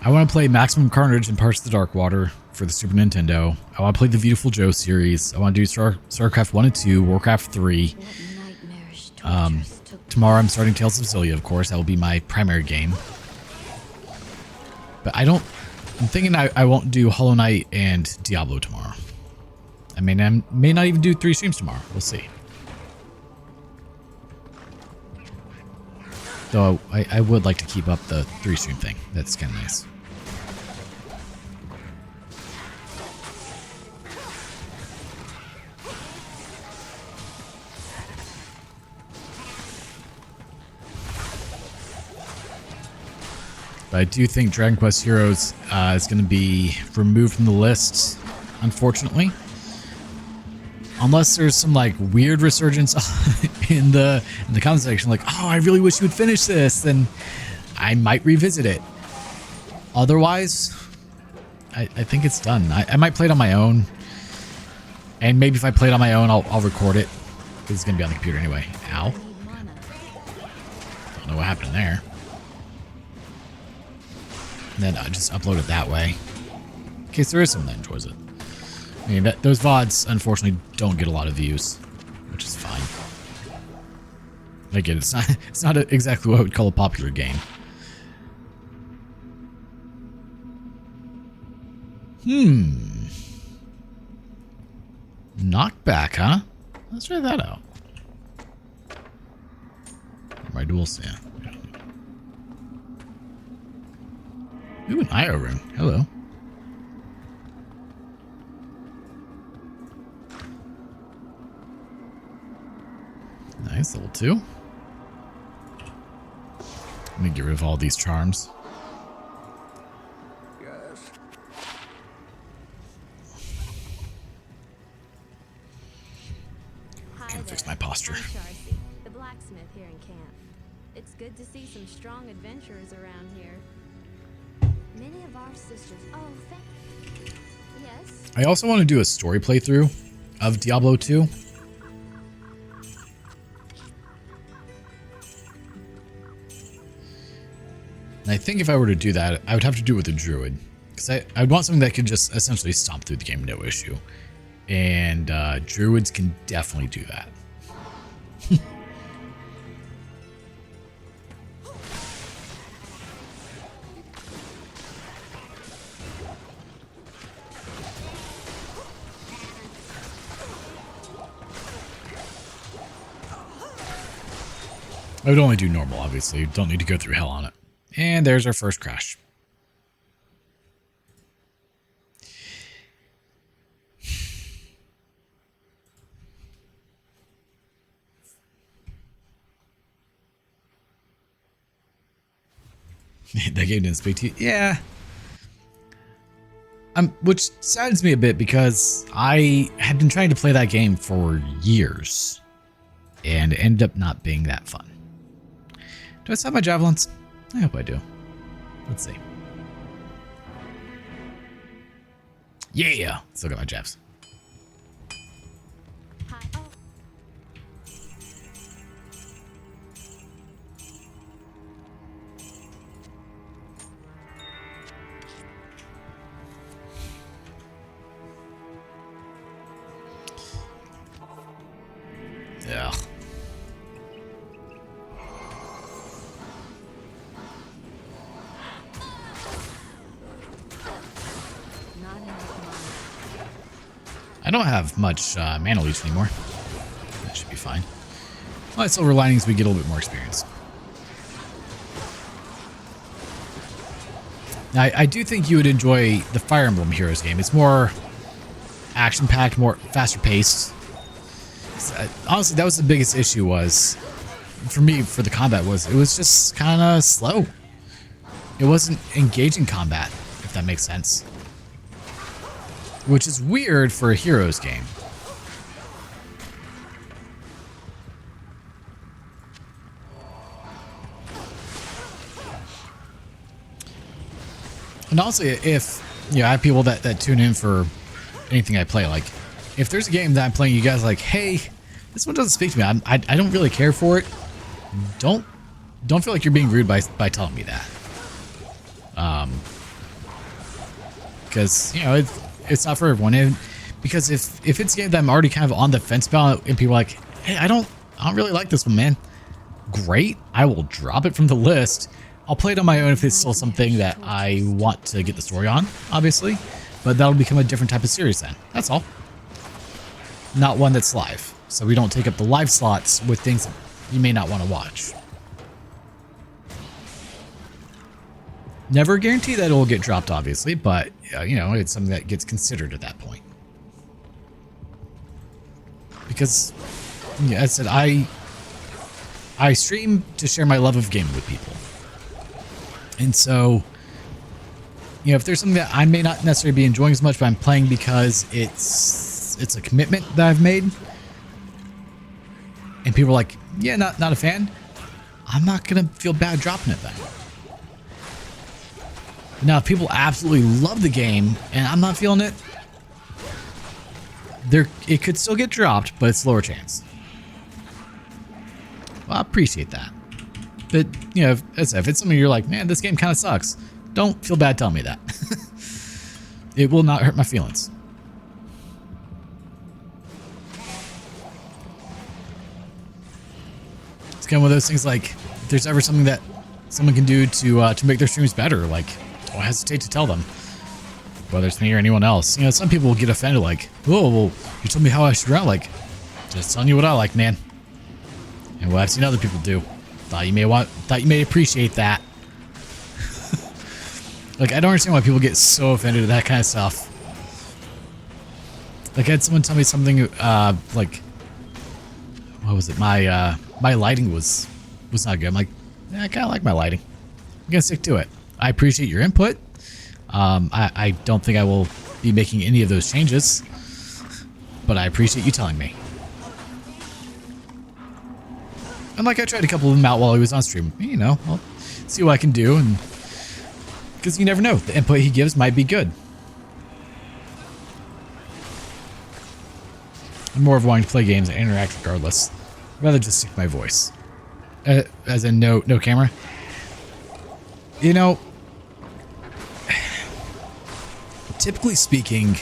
I want to play Maximum Carnage and Parts of the Dark Water for the Super Nintendo. I want to play the Beautiful Joe series. I want to do StarCraft 1 and 2, Warcraft 3. Tomorrow I'm starting Tales of Xillia, of course. That will be my primary game. But I'm thinking I won't do Hollow Knight and Diablo tomorrow. I may not even do 3 streams tomorrow. We'll see. Though I would like to keep up the 3 stream thing. That's kind of nice. But I do think Dragon Quest Heroes is going to be removed from the list, unfortunately. Unless there's some like weird resurgence in the comment section, like, oh, I really wish you would finish this, then I might revisit it. Otherwise, I think it's done. I might play it on my own, and maybe if I play it on my own, I'll record it. It's going to be on the computer anyway. Ow. Don't know what happened there. And then I just upload it that way, in case there is someone that enjoys it. I mean, those VODs, unfortunately, don't get a lot of views, which is fine. Again, it's not exactly what I would call a popular game. Knockback, huh? Let's try that out. My duels, yeah. Ooh, an IO ring. Hello. Nice, level 2. Let me get rid of all these charms. Yes. here in camp. It's good to see some strong adventurers around here. Many of our sisters. Oh, yes. I also want to do a story playthrough of Diablo 2. And I think if I were to do that, I would have to do it with a druid. Because I would want something that could just essentially stomp through the game, no issue. And druids can definitely do that. I would only do normal, obviously. Don't need to go through hell on it. And there's our first crash. That game didn't speak to you? Yeah. Which saddens me a bit because I had been trying to play that game for years. And it ended up not being that fun. Do I still have my javelins? I hope I do. Let's see. Yeah! Still got my jabs. Hi. Oh. Yeah. I don't have much mana leech anymore. That should be fine. Well, silver linings, we get a little bit more experience. Now, I do think you would enjoy the Fire Emblem Heroes game. It's more action-packed, more faster-paced. Honestly, that was the biggest issue was, for me, for the combat, was it was just kind of slow. It wasn't engaging combat, if that makes sense. Which is weird for a Heroes game. And also, if you know, I have people that tune in for anything I play, like if there's a game that I'm playing, you guys are like, hey, this one doesn't speak to me. I don't really care for it. Don't feel like you're being rude by telling me that. Because you know it's not for everyone. And because if it's a game that I'm already kind of on the fence about, and people are like, hey, I don't really like this one, man. Great, I will drop it from the list. I'll play it on my own if it's still something that I want to get the story on, obviously. But that'll become a different type of series then. That's all. Not one that's live. So we don't take up the live slots with things that you may not want to watch. Never guarantee that it will get dropped, obviously, but you know, it's something that gets considered at that point. Because, yeah, as I said, I stream to share my love of gaming with people. And so, you know, if there's something that I may not necessarily be enjoying as much, but I'm playing because it's a commitment that I've made, and people are like, yeah, not a fan, I'm not gonna feel bad dropping it then. Now, if people absolutely love the game and I'm not feeling it, it could still get dropped, but it's a lower chance. Well, I appreciate that. But, you know, if it's something you're like, man, this game kind of sucks, don't feel bad telling me that. It will not hurt my feelings. It's kind of one of those things like, if there's ever something that someone can do to make their streams better, like, don't hesitate to tell them. Whether it's me or anyone else. You know, some people will get offended like, oh, well, you told me how I should run. Like, just telling you what I like, man. And what I've seen other people do. Thought you may appreciate that. Like, I don't understand why people get so offended at that kind of stuff. Like, I had someone tell me something, like, what was it? My lighting was not good. I'm like, yeah, I kind of like my lighting. I'm gonna stick to it. I appreciate your input. I don't think I will be making any of those changes, but I appreciate you telling me. And like I tried a couple of them out while he was on stream. You know, I'll see what I can do, and because you never know, the input he gives might be good. I'm more of wanting to play games and interact regardless. I'd rather just stick my voice. As in no camera. You know, typically speaking,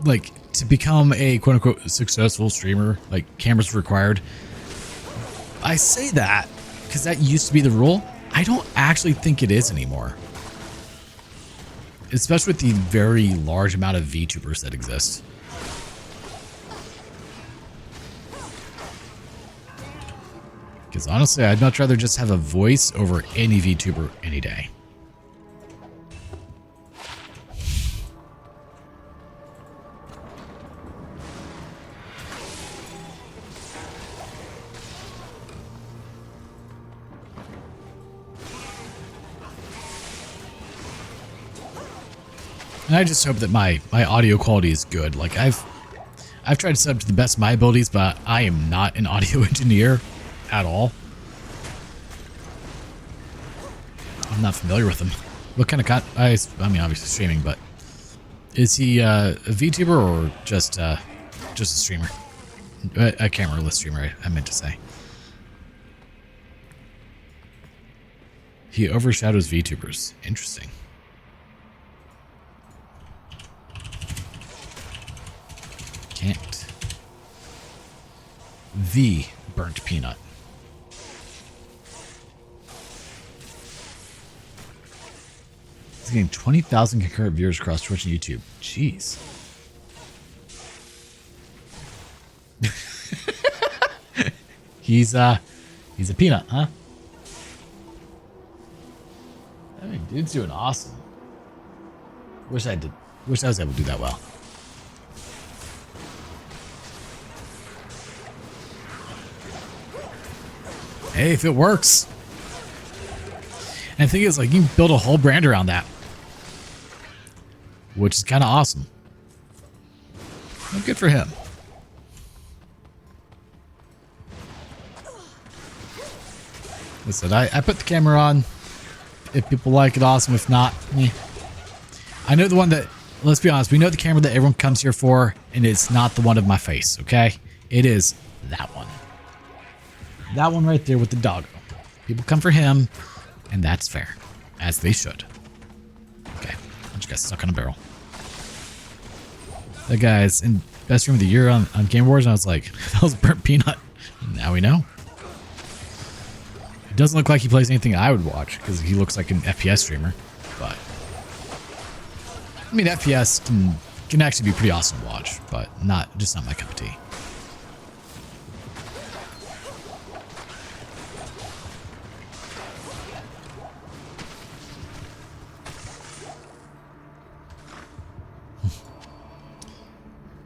like to become a quote unquote successful streamer, like cameras required. I say that because that used to be the rule. I don't actually think it is anymore. Especially with the very large amount of VTubers that exist. Because honestly, I'd much rather just have a voice over any VTuber any day. And I just hope that my audio quality is good. Like I've tried to set up to the best of my abilities, but I am not an audio engineer at all. I'm not familiar with him. What kind of I mean, obviously streaming, but is he a VTuber or just a streamer? A cameraless streamer, I meant to say. He overshadows VTubers. Interesting. Can't. The burnt peanut. He's getting 20,000 concurrent viewers across Twitch and YouTube. Jeez. He's a peanut, huh? I mean, dude's doing awesome. Wish I was able to do that well. Hey, if it works. And the thing is, like, you can build a whole brand around that, which is kind of awesome. Well, good for him. Listen, I put the camera on. If people like it, awesome. If not, eh. I know the one that, let's be honest, we know the camera that everyone comes here for, and it's not the one of my face, okay? It is that one. That one right there with the doggo. People come for him, and that's fair. As they should. Okay, I just got stuck on a barrel. That guy's in best stream of the year on Game Wars, and I was like, that was burnt peanut. Now we know. It doesn't look like he plays anything I would watch, because he looks like an FPS streamer. But I mean, FPS can actually be pretty awesome to watch, but just not my cup of tea.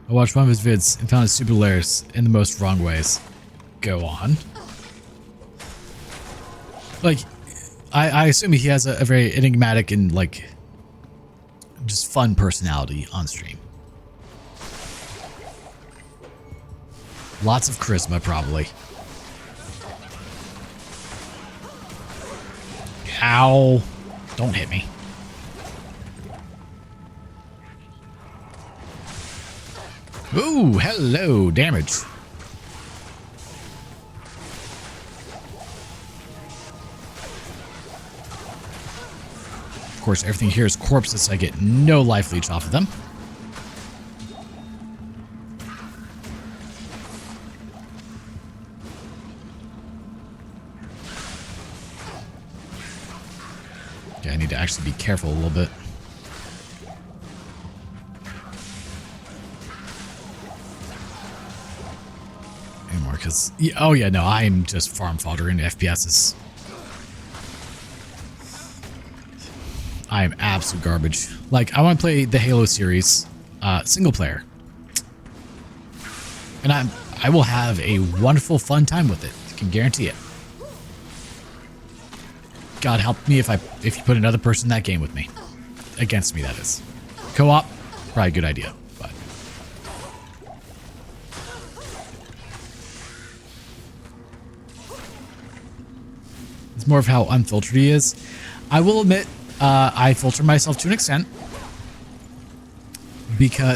I watched one of his vids and found his super hilarious in the most wrong ways. Go on. Like, I assume he has a very enigmatic and, like, just fun personality on stream. Lots of charisma, probably. Ow. Don't hit me. Ooh, hello, damage. Of course, everything here is corpses, so I get no life leech off of them. Okay, I need to actually be careful a little bit. Because, oh yeah, no, I'm just farm fodder in FPSs. I am absolute garbage. Like, I want to play the Halo series single player, and I will have a wonderful, fun time with it. I can guarantee it. God help me if you put another person in that game with me, against me, that is. Co-op, probably a good idea. It's more of how unfiltered he is. I will admit, I filter myself to an extent.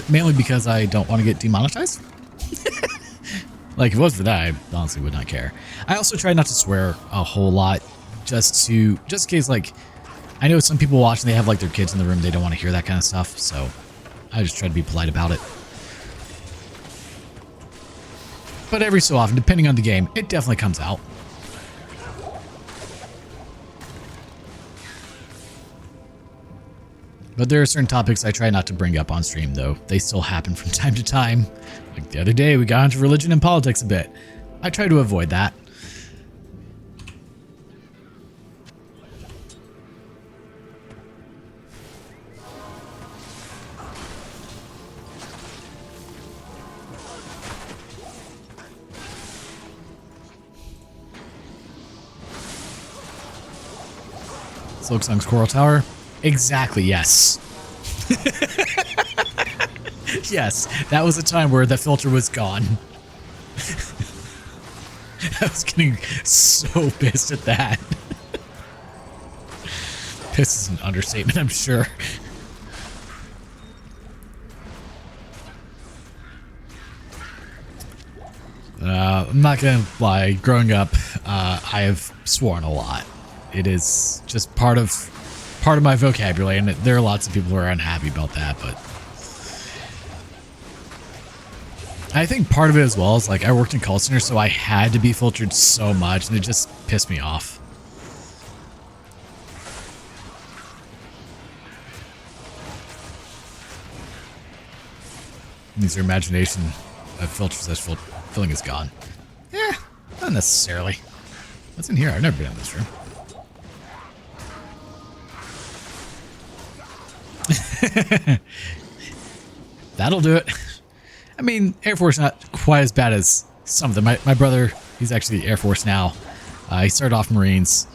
Mainly because I don't want to get demonetized. Like, if it was for that, I honestly would not care. I also try not to swear a whole lot, just in case, like, I know some people watch and they have, like, their kids in the room, they don't want to hear that kind of stuff, so I just try to be polite about it. But every so often, depending on the game, it definitely comes out. But there are certain topics I try not to bring up on stream, though. They still happen from time to time. Like the other day, we got into religion and politics a bit. I try to avoid that. Silksong's Coral Tower. Exactly, yes. Yes, that was a time where the filter was gone. I was getting so pissed at that. Pissed is an understatement, I'm sure. I'm not gonna lie, growing up, I have sworn a lot. It is just part of my vocabulary, and there are lots of people who are unhappy about that, but I think part of it as well is, like, I worked in call center, so I had to be filtered so much, and it just pissed me off. Means your imagination of filters as filling is gone. Eh, not necessarily. What's in here? I've never been in this room. That'll do it. I mean, Air Force not quite as bad as some of them. My brother, he's actually Air Force now. He started off Marines.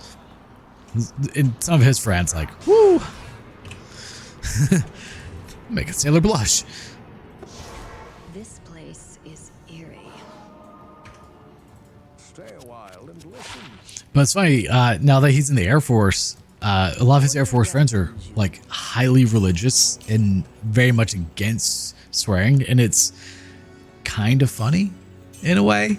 And some of his friends, like, woo! Make a sailor blush. This place is eerie. Stay a while and listen. But it's funny, now that he's in the Air Force, a lot of his Air Force friends are, like, highly religious and very much against swearing, and it's kind of funny in a way.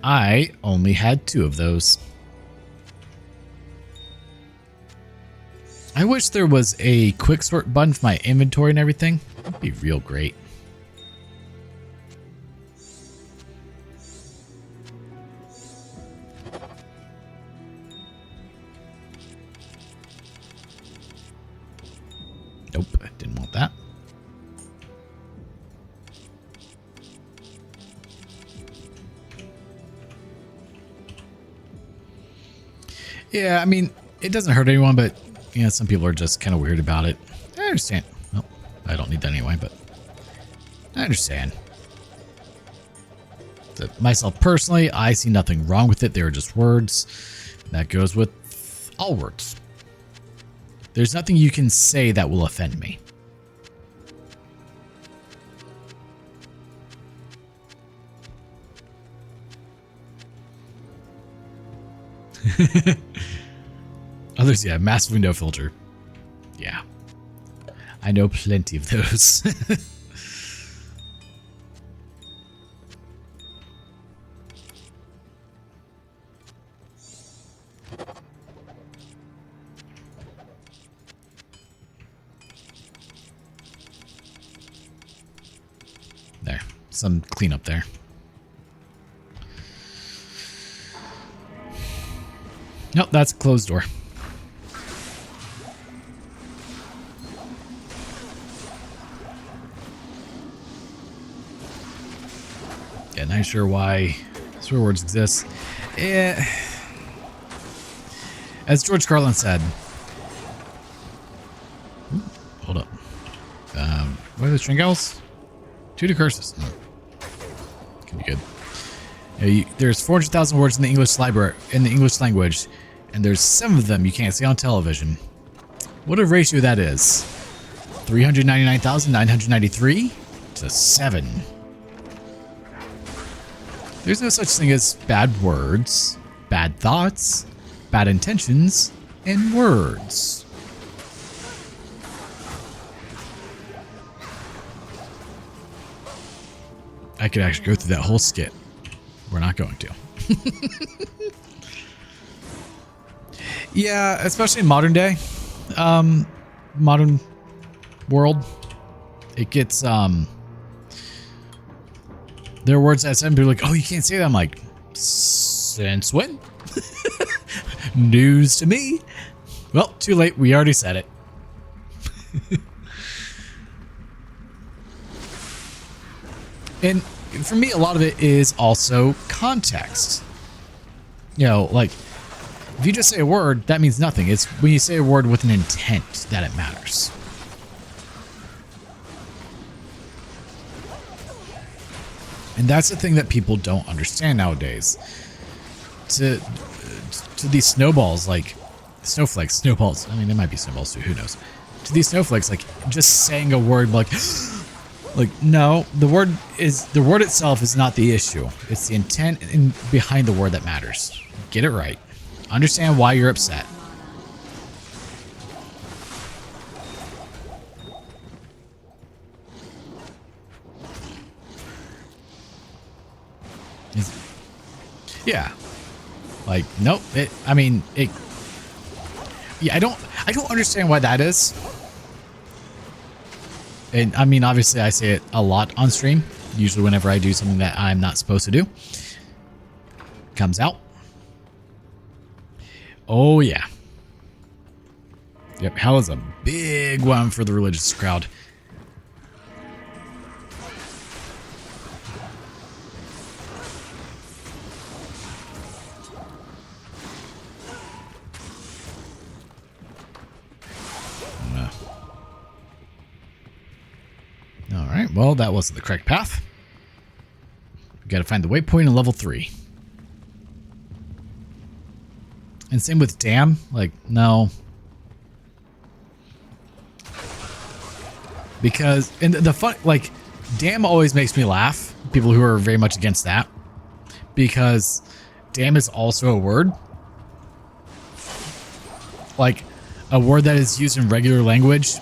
I only had 2 of those. I wish there was a quick sort button for my inventory and everything. That'd be real great. Nope, I didn't want that. Yeah, I mean, it doesn't hurt anyone, but you know, some people are just kind of weird about it. I understand. Well, I don't need that anyway, but I understand. So myself personally, I see nothing wrong with it. They are just words. That goes with all words. There's nothing you can say that will offend me. Others, yeah, massive window filter. Yeah. I know plenty of those. There. Some cleanup there. Nope, that's a closed door. Yeah, not sure why swear words exist. As George Carlin said. Ooh, hold up. What are the string owls? 2 curses. Oh. Can be good. There's 400,000 words in the English library in the English language. And there's some of them you can't see on television. What a ratio that is. 399,993 to 7. There's no such thing as bad words, bad thoughts, bad intentions, and words. I could actually go through that whole skit. We're not going to. Yeah, especially in modern day, modern world, it gets, there are words that some people are like, oh, you can't say that. I'm like, since when? News to me. Well, too late. We already said it. And for me, a lot of it is also context. You know, like, if you just say a word, that means nothing. It's when you say a word with an intent that it matters. And that's the thing that people don't understand nowadays. To these snowballs, like snowflakes, snowballs. I mean, there might be snowballs too. Who knows? To these snowflakes, like just saying a word, like no, the word itself is not the issue. It's the intent behind the word that matters. Get it right. Understand why you're upset. Yeah. Like, nope. Yeah, I don't understand why that is. And I mean, obviously I say it a lot on stream, usually whenever I do something that I'm not supposed to do. Comes out. Oh yeah. Yep, hell is a big one for the religious crowd. Alright, well, that wasn't the correct path. We gotta find the waypoint in level 3. And same with Dam. Like, no. Because, and the fun, like, Dam always makes me laugh. People who are very much against that. Because Dam is also a word. Like, a word that is used in regular language to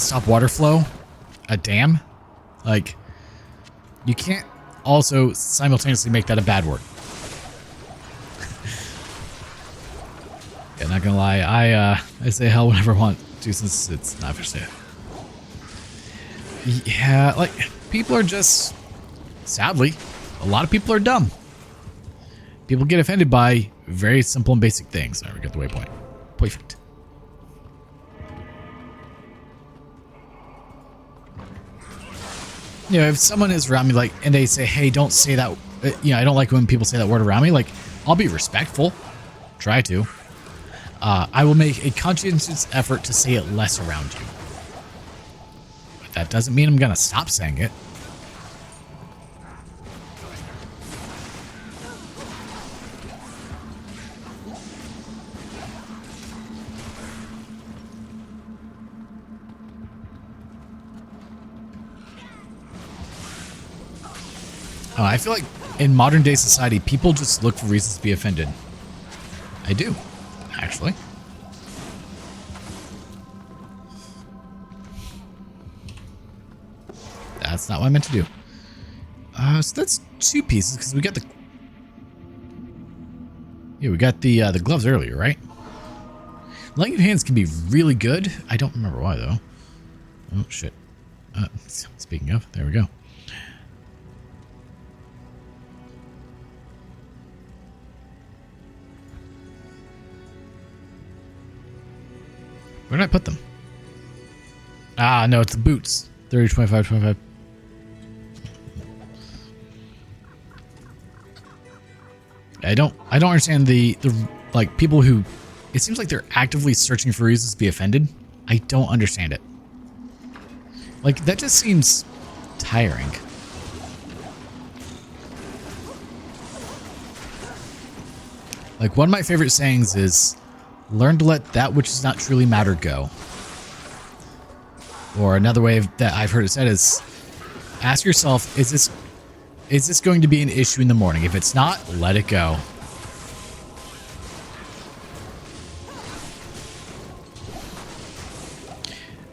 stop water flow. A dam. Like, you can't also simultaneously make that a bad word. Yeah, not gonna lie, I say hell whenever I want to, since it's not for sale. Yeah, like, people are just, sadly, a lot of people are dumb. People get offended by very simple and basic things. Alright, we got the waypoint. Perfect. You know, if someone is around me, like, and they say, hey, don't say that, you know, I don't like when people say that word around me, like, I'll be respectful. Try to. I will make a conscientious effort to say it less around you. But that doesn't mean I'm gonna stop saying it. I feel like in modern day society, people just look for reasons to be offended. I do, actually. That's not what I meant to do. So that's 2 pieces because we got the. Yeah, we got the gloves earlier, right? Laying of hands can be really good. I don't remember why though. Oh shit. Speaking of, there we go. Where did I put them? Ah, no, it's the boots. 30, 25, 25. I don't understand the like people who, it seems like they're actively searching for reasons to be offended. I don't understand it. Like, that just seems tiring. Like, one of my favorite sayings is, learn to let that which does not truly matter go. Or another way that I've heard it said is, ask yourself, is this going to be an issue in the morning? If it's not, let it go.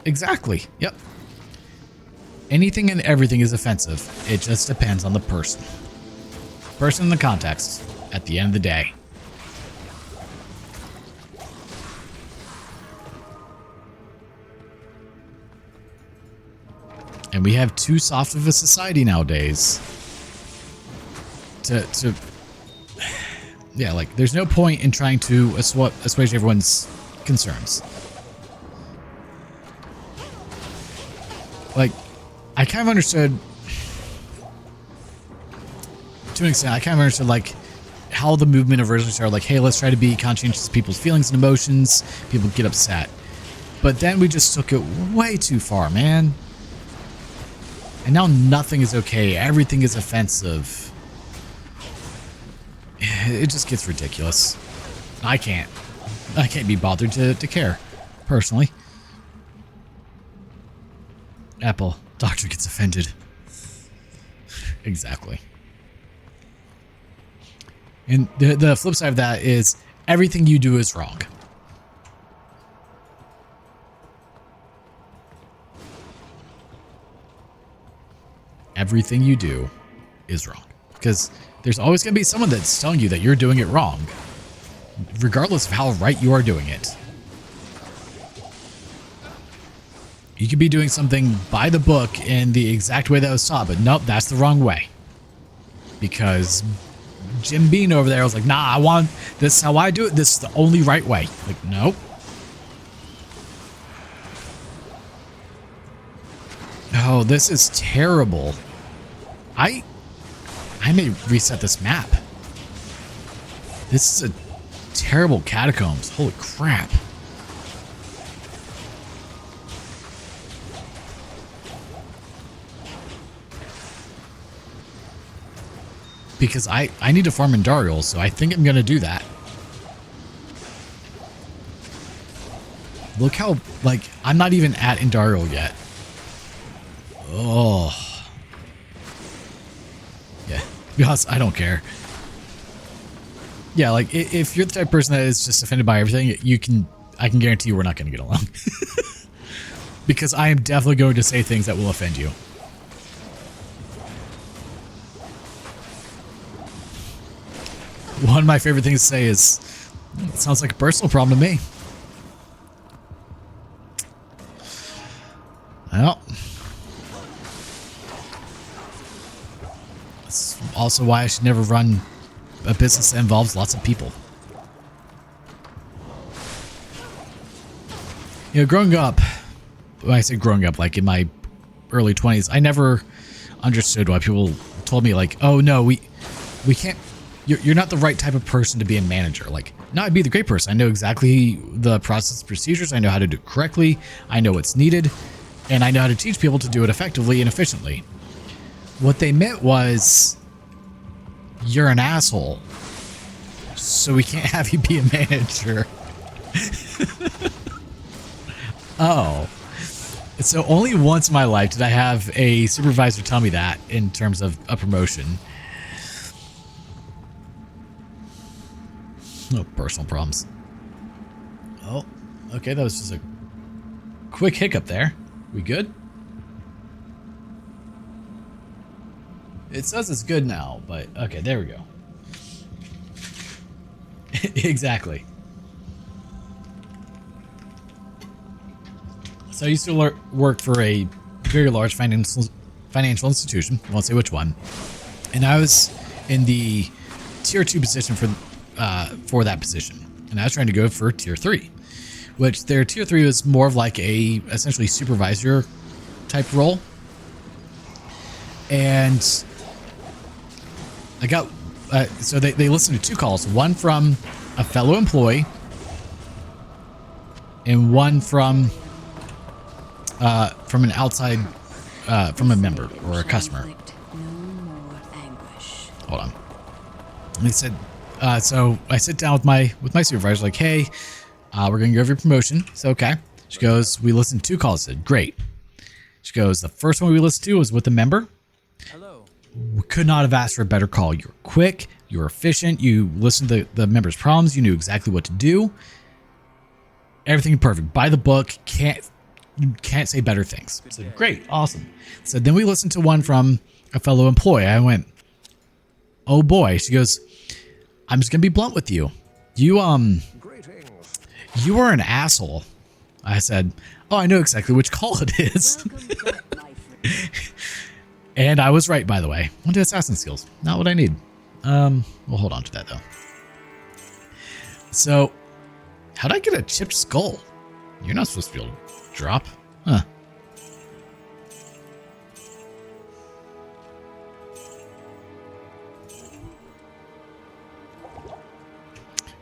Exactly. Yep. Anything and everything is offensive. It just depends on the person. Person in the context at the end of the day. And we have too soft of a society nowadays to yeah, like, there's no point in trying to assuage everyone's concerns. Like, I kind of understood, to an extent, I kind of understood, like, how the movement of originally started. Like, hey, let's try to be conscientious of people's feelings and emotions. People get upset. But then we just took it way too far, man. And now nothing is okay. Everything is offensive. It just gets ridiculous. I can't be bothered to care, personally. Apple, doctor gets offended. Exactly. And the flip side of that is everything you do is wrong. Everything you do is wrong. Because there's always going to be someone that's telling you that you're doing it wrong, regardless of how right you are doing it. You could be doing something by the book in the exact way that was taught, but nope, that's the wrong way. Because Jim Bean over there was like, nah, this is how I do it. This is the only right way. Like, nope. Oh, this is terrible. I may reset this map. This is a terrible catacombs. Holy crap. Because I need to farm Endarial, so I think I'm going to do that. Look how, like, I'm not even at Endarial yet. Oh. Yeah, to be honest, I don't care. Yeah, like, if you're the type of person that is just offended by everything, I can guarantee you we're not going to get along. Because I am definitely going to say things that will offend you. One of my favorite things to say is, it sounds like a personal problem to me. Well, that's also why I should never run a business that involves lots of people. You know, growing up, when I say growing up, like in my early 20s, I never understood why people told me, like, oh no, we can't, you're not the right type of person to be a manager. Like, no, I'd be the great person. I know exactly the process procedures. I know how to do it correctly. I know what's needed. And I know how to teach people to do it effectively and efficiently. What they meant was, you're an asshole, so we can't have you be a manager. Oh. So only once in my life did I have a supervisor tell me that in terms of a promotion. No personal problems. Oh, okay, that was just a quick hiccup there. We good? It says it's good now, but okay, there we go. Exactly. So I used to work for a very large financial institution. I won't say which one. And I was in the tier 2 position for that position. And I was trying to go for tier 3. Which their tier 3 was more of like a essentially supervisor type role. And I got so they listened to 2 calls, one from a fellow employee and one from an outside from a member or a customer. Hold on. And they said, So I sit down with my supervisor, like, hey, we're going to go over your promotion. So, okay. She goes, we listened to 2 calls. I said, great. She goes, the first one we listened to was with a member. Hello. We could not have asked for a better call. You were quick. You were efficient. You listened to the member's problems. You knew exactly what to do. Everything perfect. By the book. You can't say better things. So great. Awesome. So then we listened to one from a fellow employee. I went, oh boy. She goes, I'm just going to be blunt with you. Greetings. You are an asshole. I said, oh, I know exactly which call it is. And I was right, by the way. 1 to assassin skills. Not what I need. We'll hold on to that, though. So, how'd I get a chipped skull? You're not supposed to be able to drop. Huh.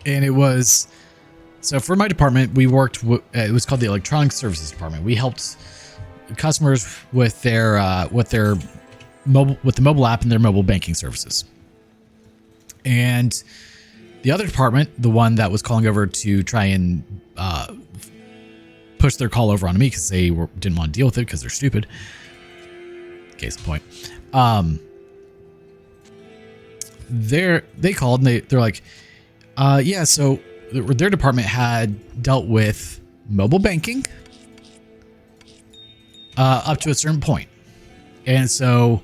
And it was... So for my department, we worked with, it was called the Electronic Services Department. We helped customers with their mobile app and their mobile banking services. And the other department, the one that was calling over to try and push their call over onto me because they didn't want to deal with it because they're stupid. Case in point. They called and they're like, yeah, so their department had dealt with mobile banking up to a certain point. And so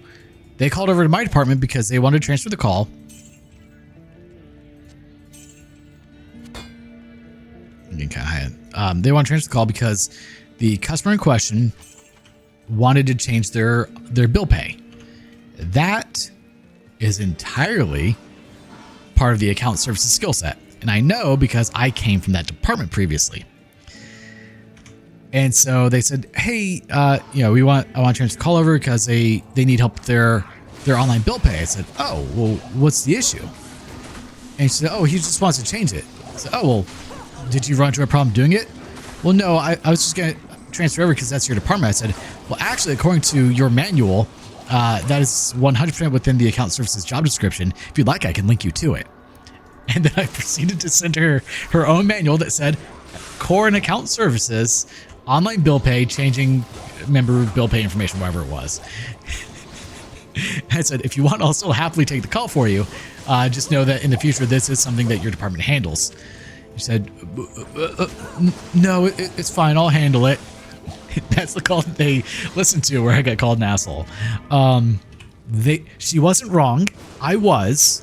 they called over to my department because they wanted to transfer the call. Getting kind of high. They want to transfer the call because the customer in question wanted to change their bill pay. That is entirely part of the account services skill set. And I know because I came from that department previously. And so they said, hey, I want to transfer the call over because they need help with their online bill pay. I said, oh, well, what's the issue? And she said, oh, he just wants to change it. I said, oh, well, did you run into a problem doing it? Well, no, I was just going to transfer over because that's your department. I said, well, actually, according to your manual, that is 100% within the account services job description. If you'd like, I can link you to it. And then I proceeded to send her her own manual that said core and account services, online bill pay, changing member bill pay information, whatever it was. I said, if you want, I'll still happily take the call for you. Just know that in the future, this is something that your department handles. She said, no, it's fine. I'll handle it. That's the call that they listened to where I got called an asshole. She wasn't wrong. I was.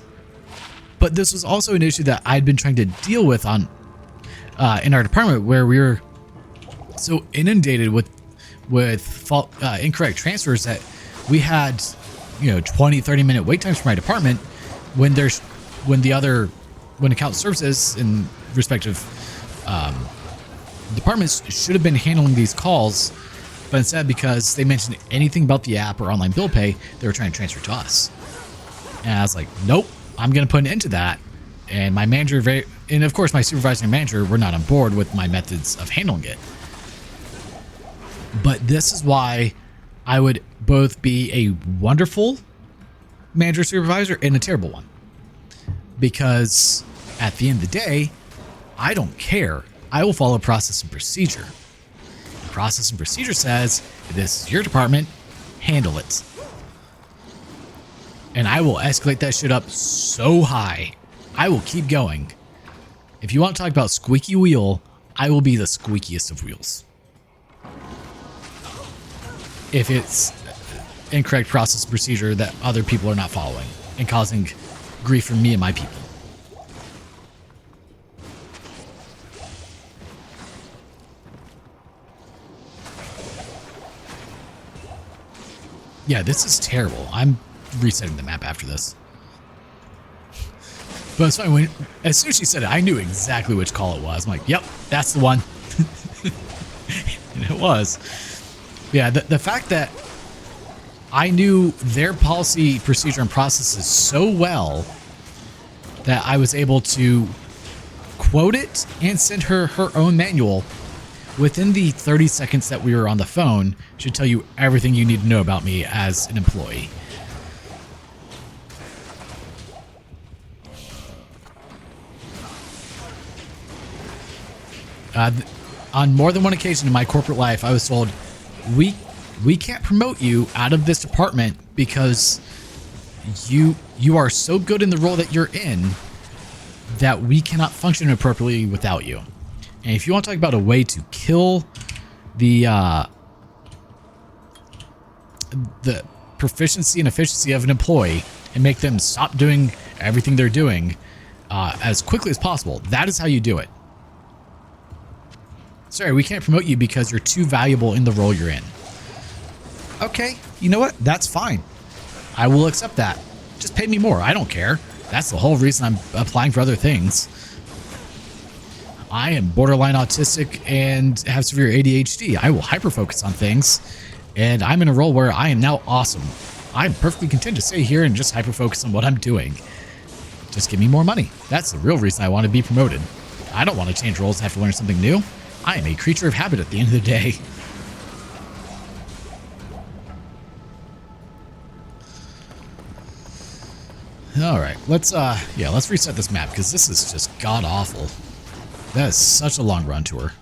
But this was also an issue that I'd been trying to deal with in our department where we were so inundated with incorrect transfers that we had 20-30 minute wait times for my department when account services in respective departments should have been handling these calls, but instead, because they mentioned anything about the app or online bill pay, they were trying to transfer to us. And I was like, nope, I'm going to put an end to that. And my manager, and of course my supervisor and manager were not on board with my methods of handling it. But this is why I would both be a wonderful manager supervisor and a terrible one. Because at the end of the day, I don't care. I will follow process and procedure. Process and procedure says, this is your department, handle it. And I will escalate that shit up so high. I will keep going. If you want to talk about squeaky wheel, I will be the squeakiest of wheels. If it's incorrect process and procedure that other people are not following and causing grief for me and my people. Yeah, this is terrible. I'm resetting the map after this. But it's funny, as soon as she said it, I knew exactly which call it was. I'm like, yep, that's the one. And it was. Yeah, the fact that I knew their policy, procedure, and processes so well that I was able to quote it and send her her own manual within the 30 seconds that we were on the phone should tell you everything you need to know about me as an employee. On more than one occasion in my corporate life, I was told, we can't promote you out of this department because you are so good in the role that you're in that we cannot function appropriately without you. And if you want to talk about a way to kill the proficiency and efficiency of an employee and make them stop doing everything they're doing as quickly as possible, that is how you do it. Sorry, we can't promote you because you're too valuable in the role you're in. Okay, you know what? That's fine. I will accept that. Just pay me more. I don't care. That's the whole reason I'm applying for other things. I am borderline autistic and have severe ADHD. I will hyper-focus on things, and I'm in a role where I am now awesome. I'm perfectly content to stay here and just hyper-focus on what I'm doing. Just give me more money. That's the real reason I want to be promoted. I don't want to change roles and have to learn something new. I am a creature of habit at the end of the day. All right, let's reset this map because this is just god awful. That is such a long run tour.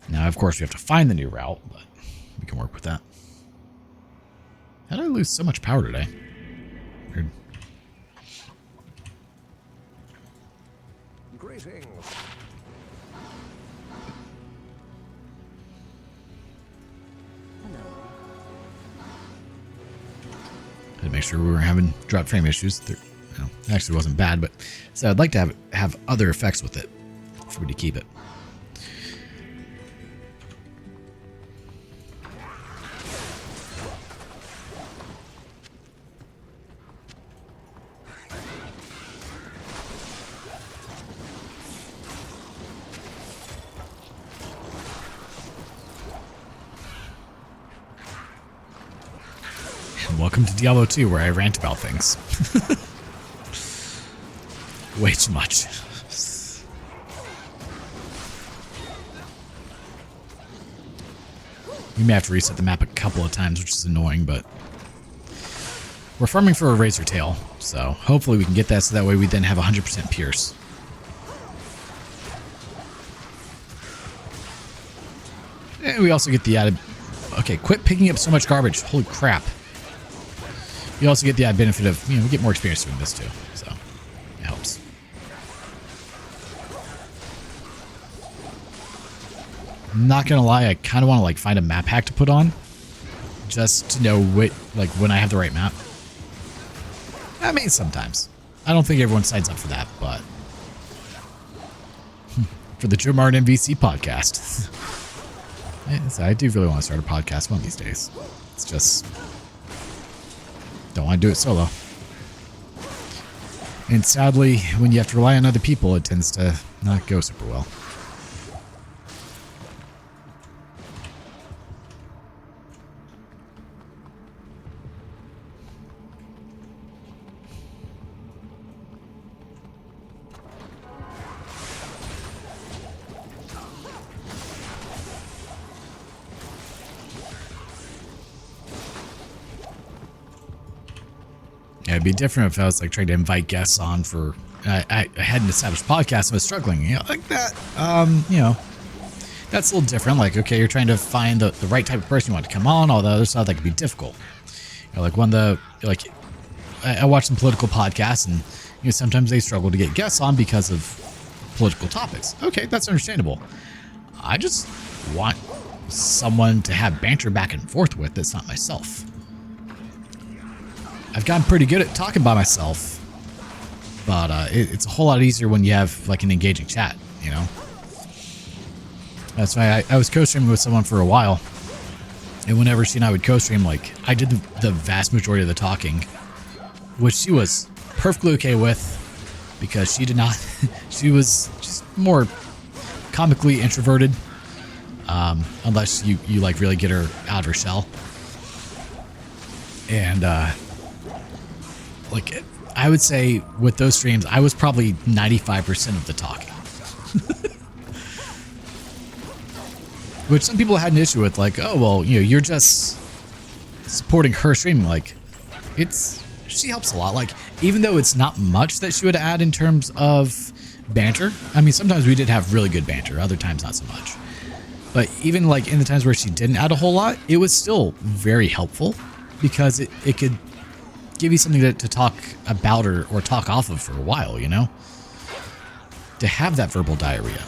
Now, of course, we have to find the new route, but we can work with that. How did I lose so much power today? Weird. Greetings. Had to make sure we weren't having drop frame issues. It actually wasn't bad, but so I'd like to have other effects with it for me to keep it. Welcome to Diablo 2, where I rant about things. Way too much. We may have to reset the map a couple of times, which is annoying, but we're farming for a razor tail, so hopefully we can get that so that way we then have 100% pierce. And we also get the added... Okay, quit picking up so much garbage. Holy crap. You also get the added benefit of, we get more experience doing this too, so it helps. I'm not gonna lie, I kind of want to find a map hack to put on, just to know when I have the right map. I mean, sometimes. I don't think everyone signs up for that, but for the JoeMartinMVC podcast, yes, I do really want to start a podcast one of these days. It's just. Don't want to do it solo. And sadly, when you have to rely on other people, it tends to not go super well. Yeah, it'd be different if I was trying to invite guests on for. I had an established podcast and was struggling, like that. That's a little different. Okay, you're trying to find the right type of person you want to come on. All the other stuff that could be difficult. I watch some political podcasts, and sometimes they struggle to get guests on because of political topics. Okay, that's understandable. I just want someone to have banter back and forth with that's not myself. I've gotten pretty good at talking by myself, but it's a whole lot easier when you have an engaging chat, That's why I was co-streaming with someone for a while, and whenever she and I would co-stream, I did the vast majority of the talking, which she was perfectly okay with, because she did not, she was just more comically introverted, unless you really get her out of her shell. And I would say with those streams, I was probably 95% of the talking. which some people had an issue with, like, oh, well, you know, you're just supporting her streaming. Like, she helps a lot. Like, even though it's not much that she would add in terms of banter. I mean, sometimes we did have really good banter, other times not so much. But even like in the times where she didn't add a whole lot, it was still very helpful because it could give you something to talk about or talk off of for a while, you know? To have that verbal diarrhea.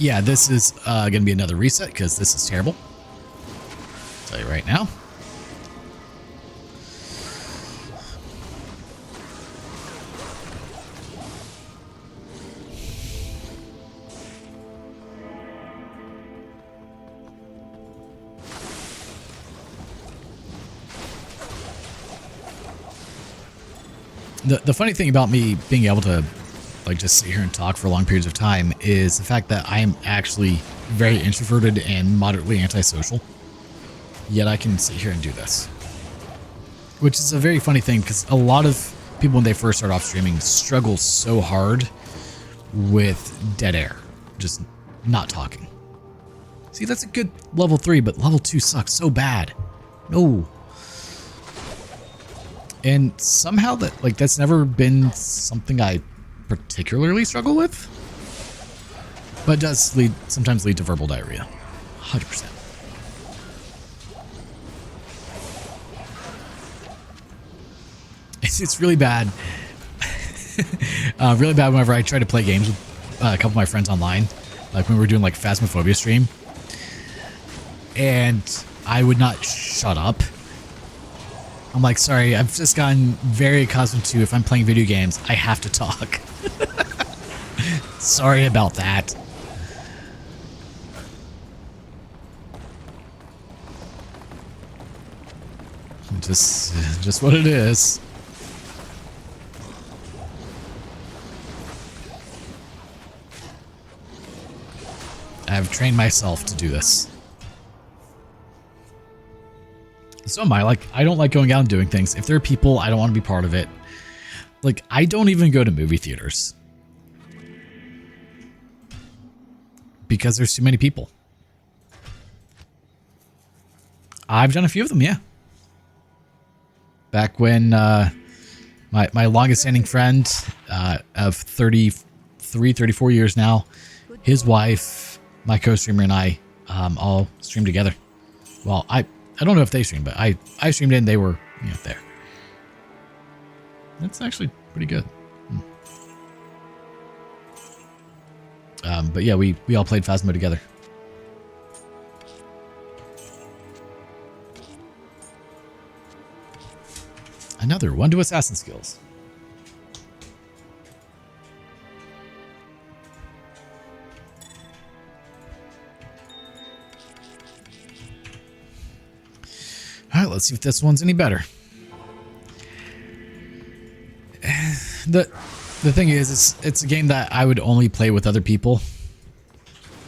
Yeah, this is going to be another reset because this is terrible. I'll tell you right now. The funny thing about me being able to like just sit here and talk for long periods of time is the fact that I am actually very introverted and moderately antisocial. Yet I can sit here and do this. Which is a very funny thing because a lot of people when they first start off streaming struggle so hard with dead air. Just not talking. See, that's a good level 3, but level 2 sucks so bad. No. And somehow that's never been something I particularly struggle with. But it does sometimes lead to verbal diarrhea. 100%. It's really bad. Really bad whenever I try to play games with a couple of my friends online. Like when we were doing like Phasmophobia stream. And I would not shut up. I'm like, sorry, I've just gotten very accustomed to if I'm playing video games, I have to talk. Sorry about that. Just what it is. I've trained myself to do this. So am I. Like, I don't like going out and doing things. If there are people, I don't want to be part of it. Like, I don't even go to movie theaters. Because there's too many people. I've done a few of them, yeah. Back when my longest standing friend of 33, 34 years now, his wife, my co-streamer, and I all streamed together. Well, I don't know if they streamed, but I streamed in, they were, you know, there. That's actually pretty good. But yeah, we all played Phasmo together. Another 1-2 assassin skills. All right, let's see if this one's any better. The thing is, it's a game that I would only play with other people,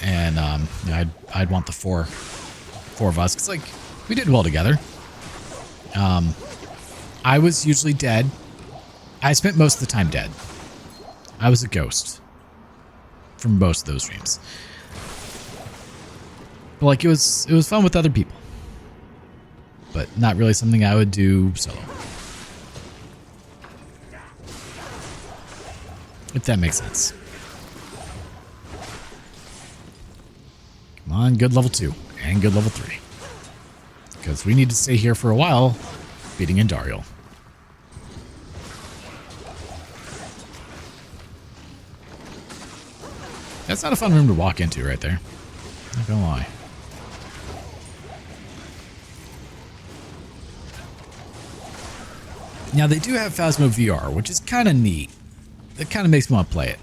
and you know, I'd want the four of us because like we did well together. I was usually dead. I spent most of the time dead. I was a ghost from most of those streams. But like it was fun with other people. But not really something I would do solo. If that makes sense. Come on, good level 2 and good level 3. Because we need to stay here for a while, beating Indariel. That's not a fun room to walk into right there. Not gonna lie. Now they do have Phasmo VR, which is kind of neat. It kind of makes me want to play it.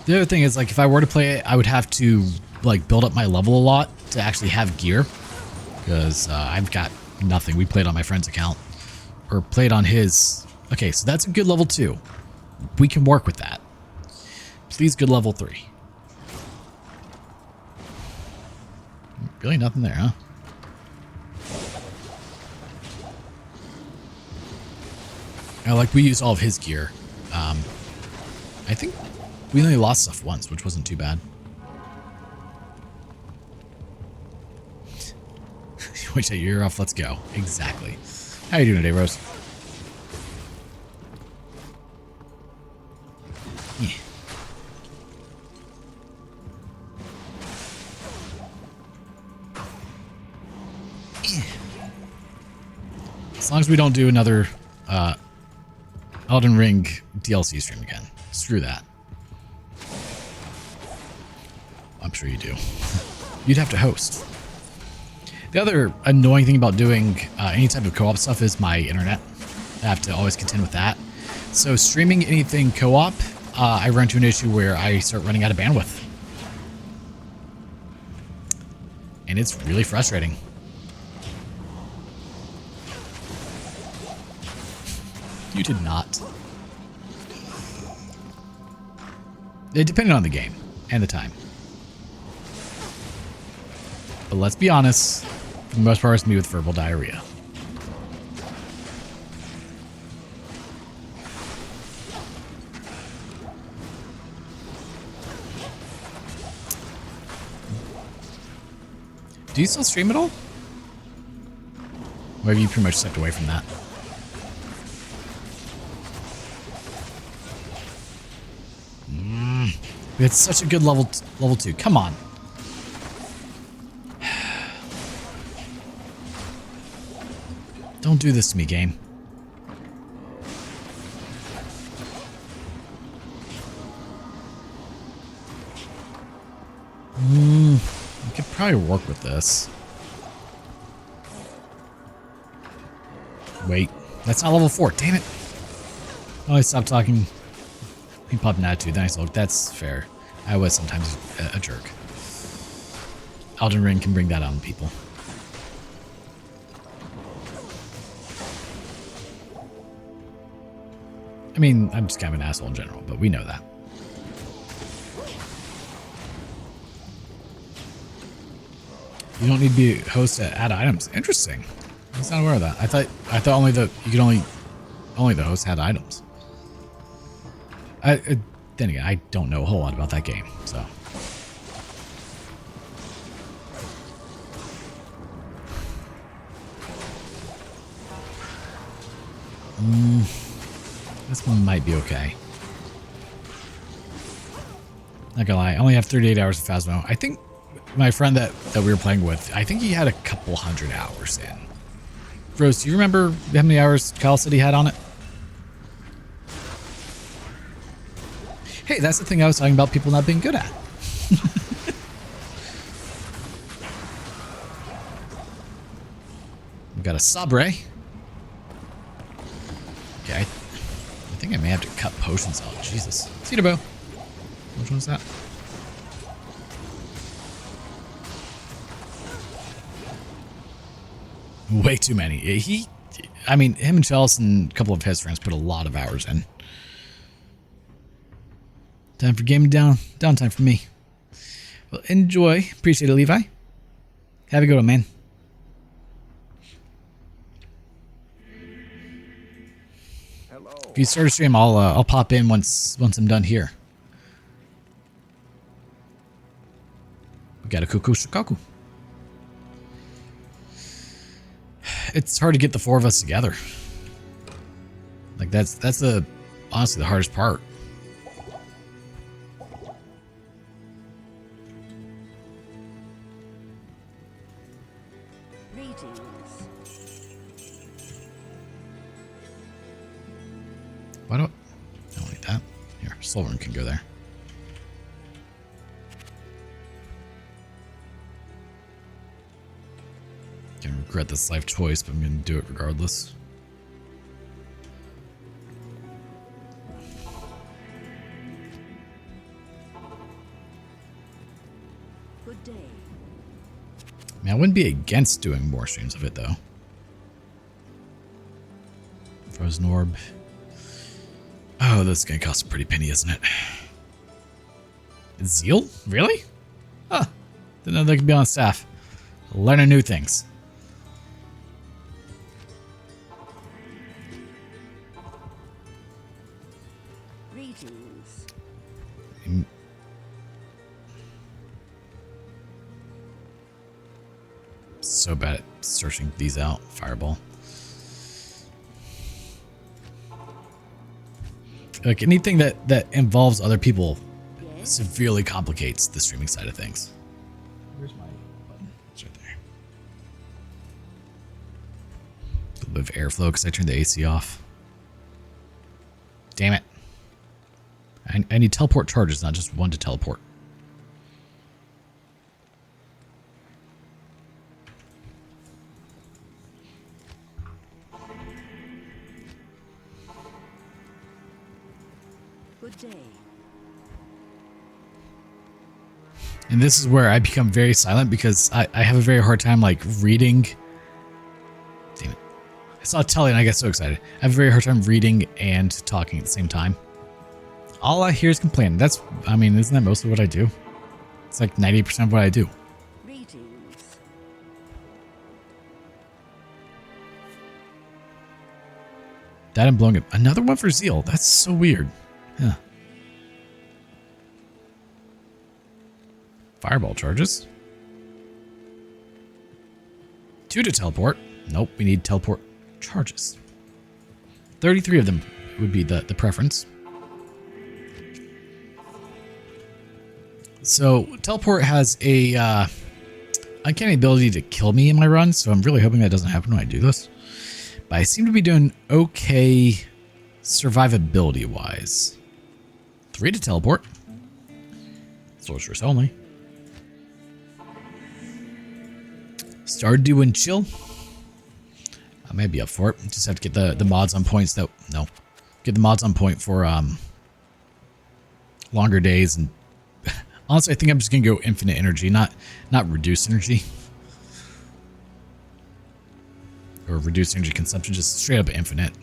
The other thing is, like, if I were to play it, I would have to like build up my level a lot to actually have gear, because I've got nothing. We played on my friend's account, or played on his. Okay, so that's a good level 2. We can work with that. Please, good level 3. Really nothing there, huh? Like we used all of his gear. I think we only lost stuff once, which wasn't too bad. Wait till you're off. Let's go. Exactly. How you doing today, Rose? Yeah. As long as we don't do another Elden Ring DLC stream again. Screw that. I'm sure you do. You'd have to host. The other annoying thing about doing any type of co-op stuff is my internet. I have to always contend with that. So streaming anything co-op, I run into an issue where I start running out of bandwidth. And it's really frustrating. You did not. It depended on the game and the time. But let's be honest, for the most part, it's me with verbal diarrhea. Do you still stream at all? Or have you pretty much stepped away from that? It's such a good level 2. Come on. Don't do this to me, game. I could probably work with this. Wait, that's not level 4. Damn it. Oh, I stopped talking. He popped an attitude. Nice look. That's fair. I was sometimes a jerk. Elden Ring can bring that on people. I mean, I'm just kind of an asshole in general, but we know that. You don't need to be a host to add items. Interesting. I was not aware of that. I thought only the host had items. Then again, I don't know a whole lot about that game, so. This one might be okay. Not gonna lie, I only have 38 hours of Phasmo. I think my friend that we were playing with, I think he had a couple hundred hours in. Rose, do you remember how many hours Kyle said he had on it? Hey, that's the thing I was talking about people not being good at. We've got a Sabre. Okay, I think I may have to cut potions out. Jesus. Cedar bow. Which one's that? Way too many. Him and Chelsea and a couple of his friends put a lot of hours in. Time for gaming downtime for me. Well, enjoy. Appreciate it, Levi. Have a good one, man. Hello. If you start a stream, I'll pop in once I'm done here. We got a cuckoo shikaku. It's hard to get the 4 of us together. Like that's honestly the hardest part. Why don't I don't need that? Here, Silvern can go there. Gonna regret this life choice, but I'm gonna do it regardless. Good day. I mean, I wouldn't be against doing more streams of it though. Frozen Orb. Oh, this is gonna cost a pretty penny, isn't it? Zeal? Really? Huh. Didn't know they could be on staff. Learning new things. Greetings. So bad at searching these out. Fireball. Like anything that involves other people Yes. severely complicates the streaming side of things. Where's my button? It's right there. A little bit of airflow because I turned the AC off. Damn it. I need teleport charges, not just one to teleport. Good day. And this is where I become very silent because I have a very hard time like reading. Damn it. I saw Telly and I got so excited. I have a very hard time reading and talking at the same time. All I hear is complaining. Isn't that mostly what I do? It's like 90% of what I do. Greetings. That and blowing it. Another one for Zeal. That's so weird. Huh. Fireball charges. 2 to teleport. Nope, we need teleport charges. 33 of them would be the preference. So teleport has a uncanny ability to kill me in my run, so I'm really hoping that doesn't happen when I do this. But I seem to be doing okay survivability wise. 3 to teleport. Sorceress only. Stardew and chill. I may be up for it. Just have to get the mods on points that get the mods on point for longer days. And honestly, I think I'm just gonna go infinite energy, not reduced energy or reduced energy consumption, just straight up infinite,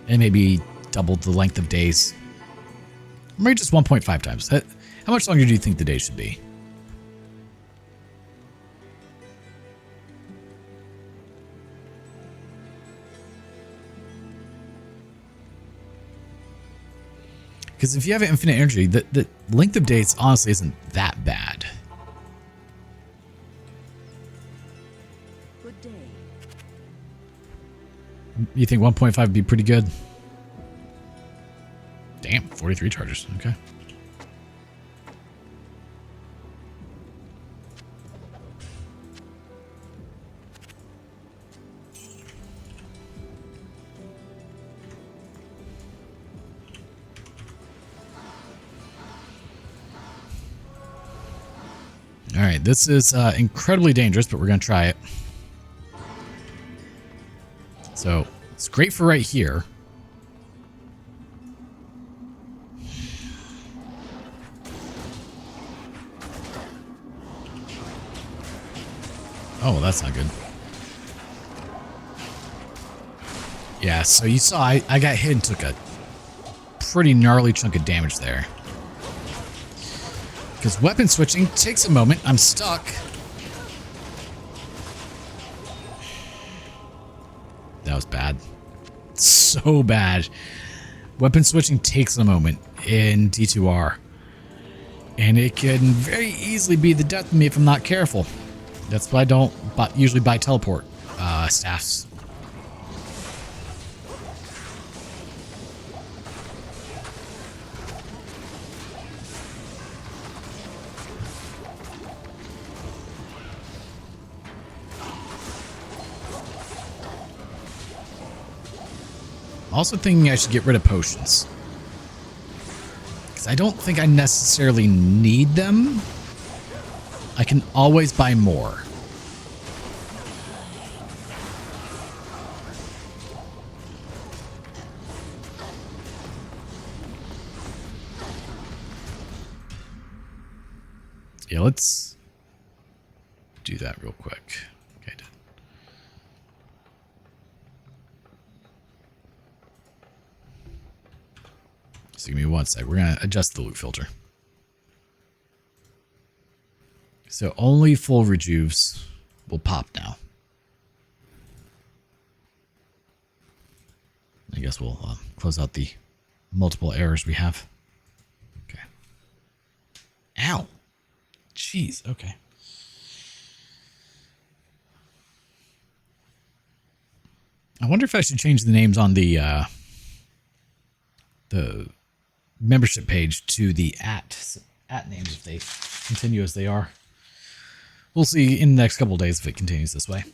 and maybe double the length of days. Maybe just 1.5 times. How much longer do you think the day should be? Because if you have infinite energy, the length of days honestly isn't that bad. Good day. You think 1.5 would be pretty good? Damn, 43 charges. Okay. All right, this is incredibly dangerous, but we're going to try it. So it's great for right here. Oh, well, that's not good. Yeah, so you saw I got hit and took a pretty gnarly chunk of damage there. Because weapon switching takes a moment. I'm stuck. That was bad. So bad. Weapon switching takes a moment in D2R. And it can very easily be the death of me if I'm not careful. That's why I don't usually buy teleport staffs. Also thinking I should get rid of potions. Because I don't think I necessarily need them. I can always buy more. Yeah, let's do that real quick. Okay, done. So give me one sec. We're going to adjust the loot filter. So only full rejuves will pop now. I guess we'll close out the multiple errors we have. Okay. Ow. Jeez. Okay. I wonder if I should change the names on the membership page to the at names if they continue as they are. We'll see in the next couple of days if it continues this way.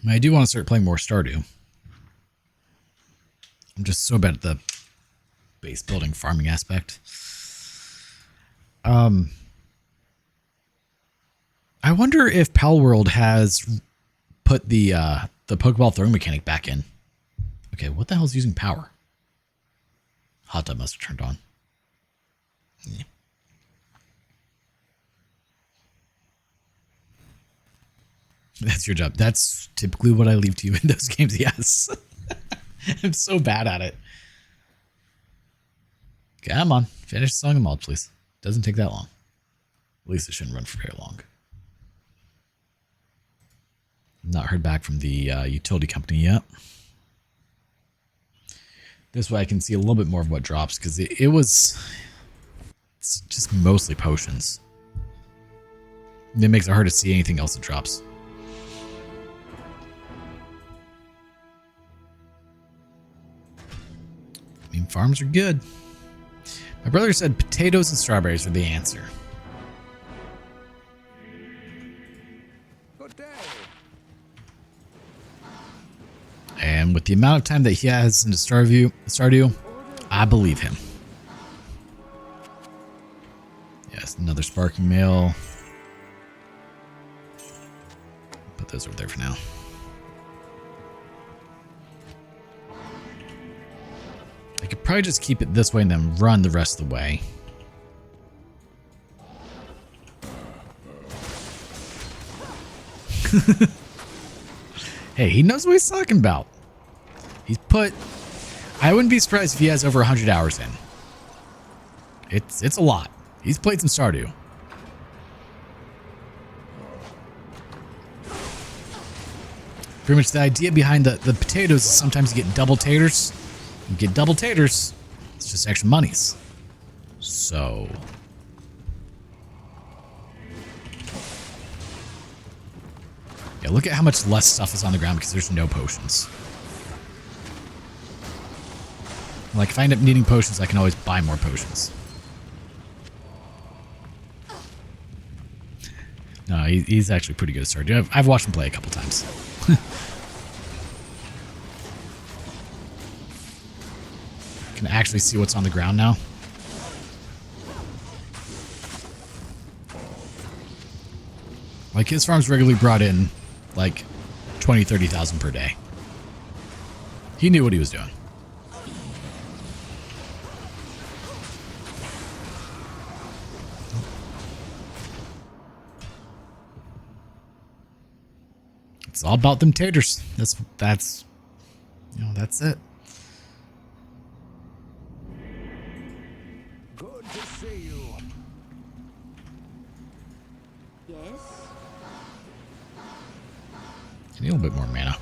I do want to start playing more Stardew. I'm just so bad at the base building farming aspect. I wonder if Pal World has put the Pokeball throwing mechanic back in. Okay, what the hell is using power? Hot tub must have turned on. Yeah. That's your job. That's typically what I leave to you in those games, yes. I'm so bad at it. Come on, finish the Song of Mold, please. Doesn't take that long. At least it shouldn't run for very long. Not heard back from the utility company yet. This way I can see a little bit more of what drops, because it's just mostly potions. It makes it hard to see anything else that drops. I mean, farms are good. My brother said potatoes and strawberries are the answer. Good day. And with the amount of time that he has into Stardew, I believe him. Yes, another sparking mail. Put those over there for now. I could probably just keep it this way and then run the rest of the way. Hey, he knows what he's talking about. He's put... I wouldn't be surprised if he has over 100 hours in. It's a lot. He's played some Stardew. Pretty much the idea behind the potatoes is sometimes you get double taters. You get double taters, it's just extra monies. So... yeah, look at how much less stuff is on the ground because there's no potions. Like, if I end up needing potions, I can always buy more potions. No, he's actually pretty good at Stardew. I've watched him play a couple times. Can actually see what's on the ground now. Like, his farms regularly brought in like 20, 30,000 per day. He knew what he was doing. It's all about them taters. That's you know, that's it. Good to see you. Yes. I need a little bit more mana.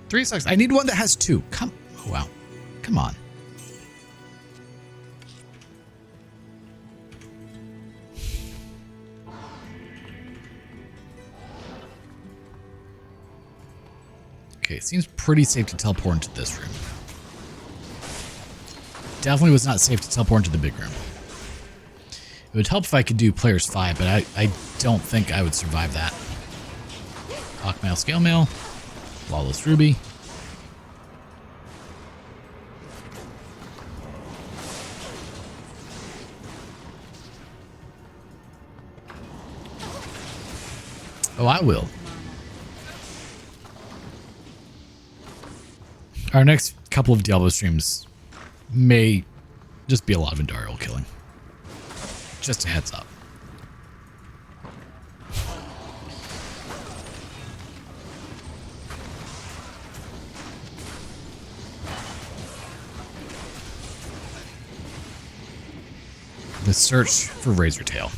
Three sucks. I need one that has two. Oh, wow. Come on. Okay, it seems pretty safe to teleport into this room. Definitely was not safe to teleport into the big room. It would help if I could do players 5, but I don't think I would survive that. Hawkmail, Scale Mail, Flawless Ruby. Oh, I will. Our next couple of Diablo streams may just be a lot of Indarial killing. Just a heads up. The search for Razortail.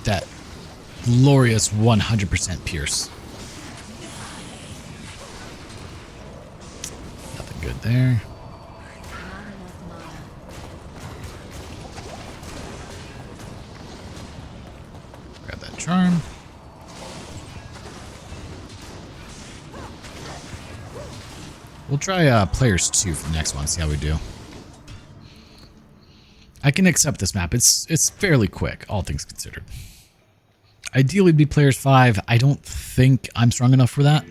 with that glorious 100% pierce. Nothing good there. Grab that charm. We'll try players 2 for the next one, see how we do. I can accept this map. It's fairly quick, all things considered. Ideally it'd be players 5. I don't think I'm strong enough for that.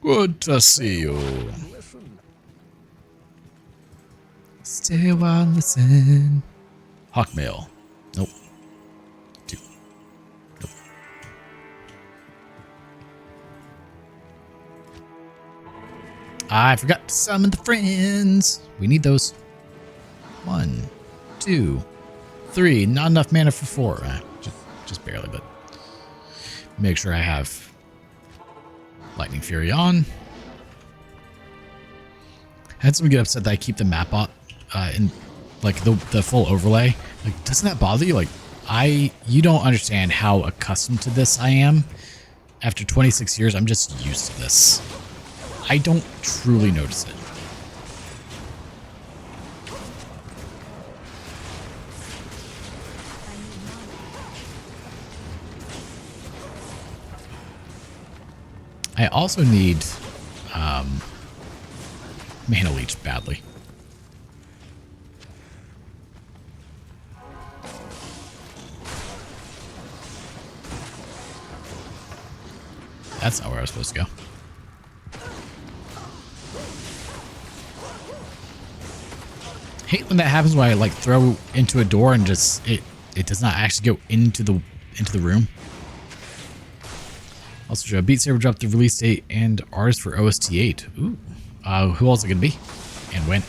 Good to see you. Listen. Stay while listen. Hawkmail. Nope. 2. Nope. I forgot to summon the friends. We need those. 1, 2, 3. Not enough mana for 4. Just barely, but make sure I have Lightning Fury on. I had someone get upset that I keep the map up in like the full overlay. Like, doesn't that bother you? Like, you don't understand how accustomed to this I am. After 26 years, I'm just used to this. I don't truly notice it. I also need Mana Leech badly. That's not where I was supposed to go. Hate when that happens when I like throw into a door and just it does not actually go into the room. Also, Joe, Beat Saber dropped the release date and artist for OST 8. Ooh. Who else is it going to be? And when?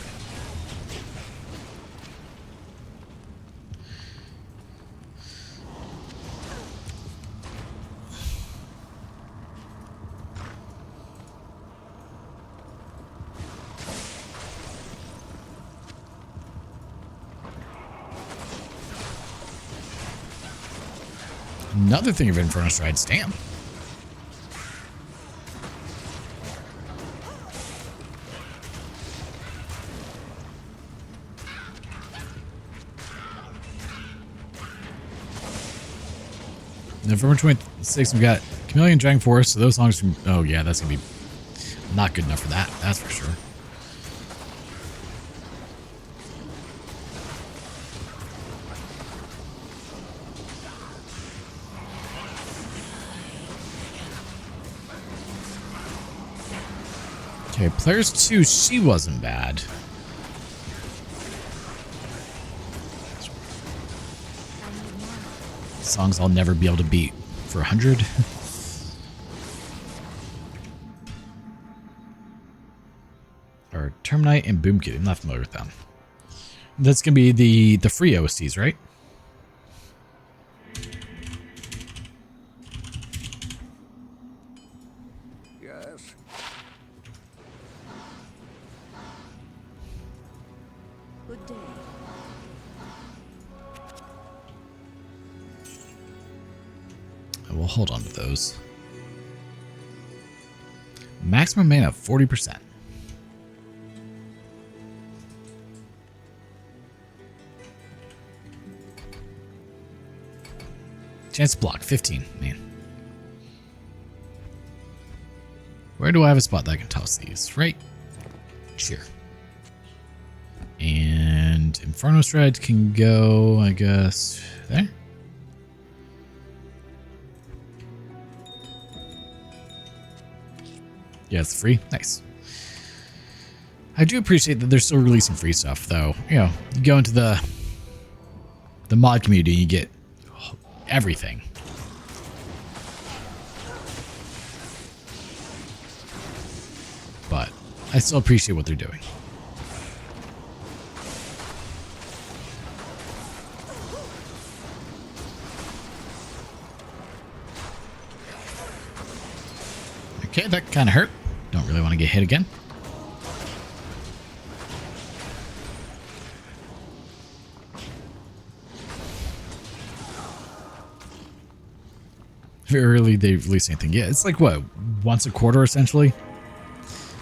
Another thing of Inferno Strides, damn. November 26th, we got Chameleon, Dragon Forest. So those songs from... Oh, yeah, that's going to be not good enough for that. That's for sure. Okay, players 2, she wasn't bad. Songs I'll never be able to beat for 100. Or Terminite and Boomkit. I'm not familiar with them. That's gonna be the free OSTs, right? Yes. Good day. We'll hold on to those. Maximum mana 40%. Chance to block 15. Man, where do I have a spot that I can toss these? Right here. And Inferno Stride can go, I guess, there. Yeah, it's free. Nice. I do appreciate that they're still releasing free stuff, though. You know, you go into the mod community and you get everything. But I still appreciate what they're doing. Okay, that kind of hurt. Don't really want to get hit again. very rarely they release anything. Yeah, it's like what, once a quarter essentially.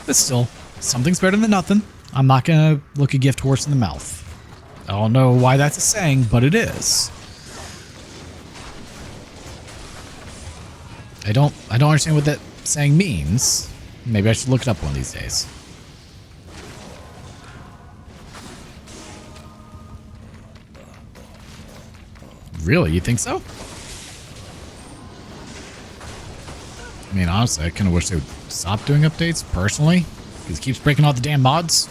But still, something's better than nothing. I'm not gonna look a gift horse in the mouth. I don't know why that's a saying, but it is. I don't understand what that saying means. Maybe I should look it up one of these days. Really? You think so? I mean, honestly, I kind of wish they would stop doing updates, personally. Because it keeps breaking all the damn mods.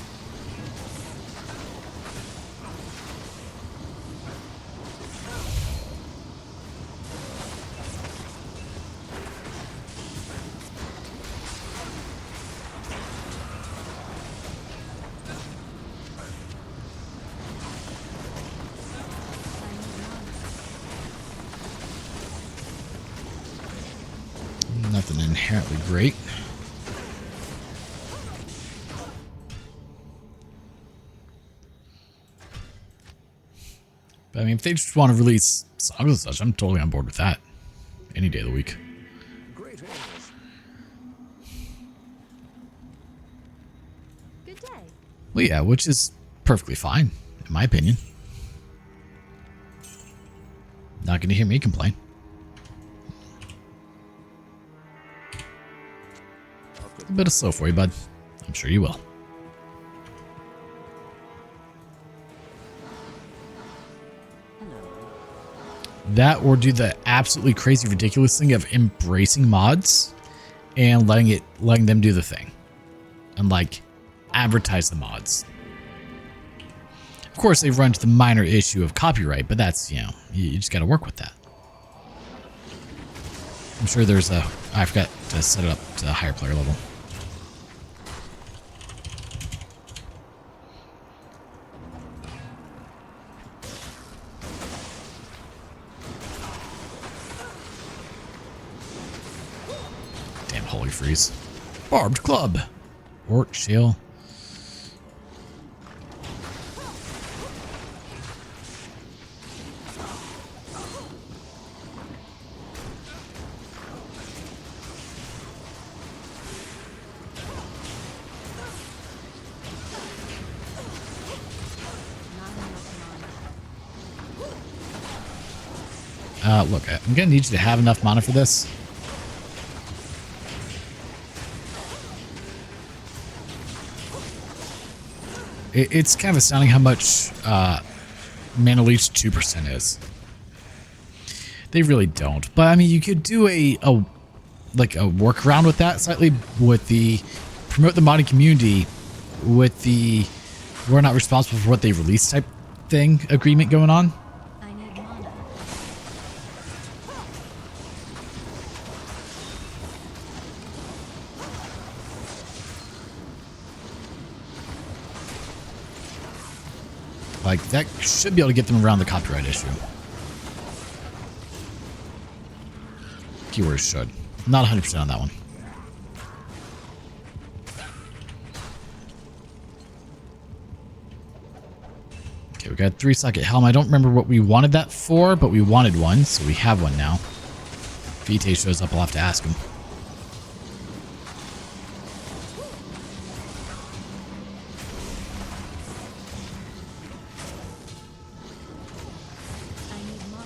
Nothing inherently great. But I mean, if they just want to release songs and such, I'm totally on board with that. Any day of the week. Great English. Good day. Well, yeah, which is perfectly fine, in my opinion. Not going to hear me complain. A bit of slow for you, bud. I'm sure you will. That or do the absolutely crazy ridiculous thing of embracing mods and letting them do the thing. And like advertise the mods. Of course they run into the minor issue of copyright, but that's, you know, you just gotta work with that. I'm sure there's a, I forgot to set it up to a higher player level. Damn holy freeze. Barbed club. Ort, shale. Look, I'm gonna need you to have enough mana for this. It's kind of astounding how much mana leech 2% is. They really don't, but I mean, you could do a workaround with that slightly with the promote the modding community with the we're not responsible for what they release type thing agreement going on. I need mana. Like, that should be able to get them around the copyright issue. Keyword should. Not 100% on that one. Okay, we got 3-socket helm. I don't remember what we wanted that for, but we wanted one, so we have one now. If Vitae shows up, I'll have to ask him. I need mana.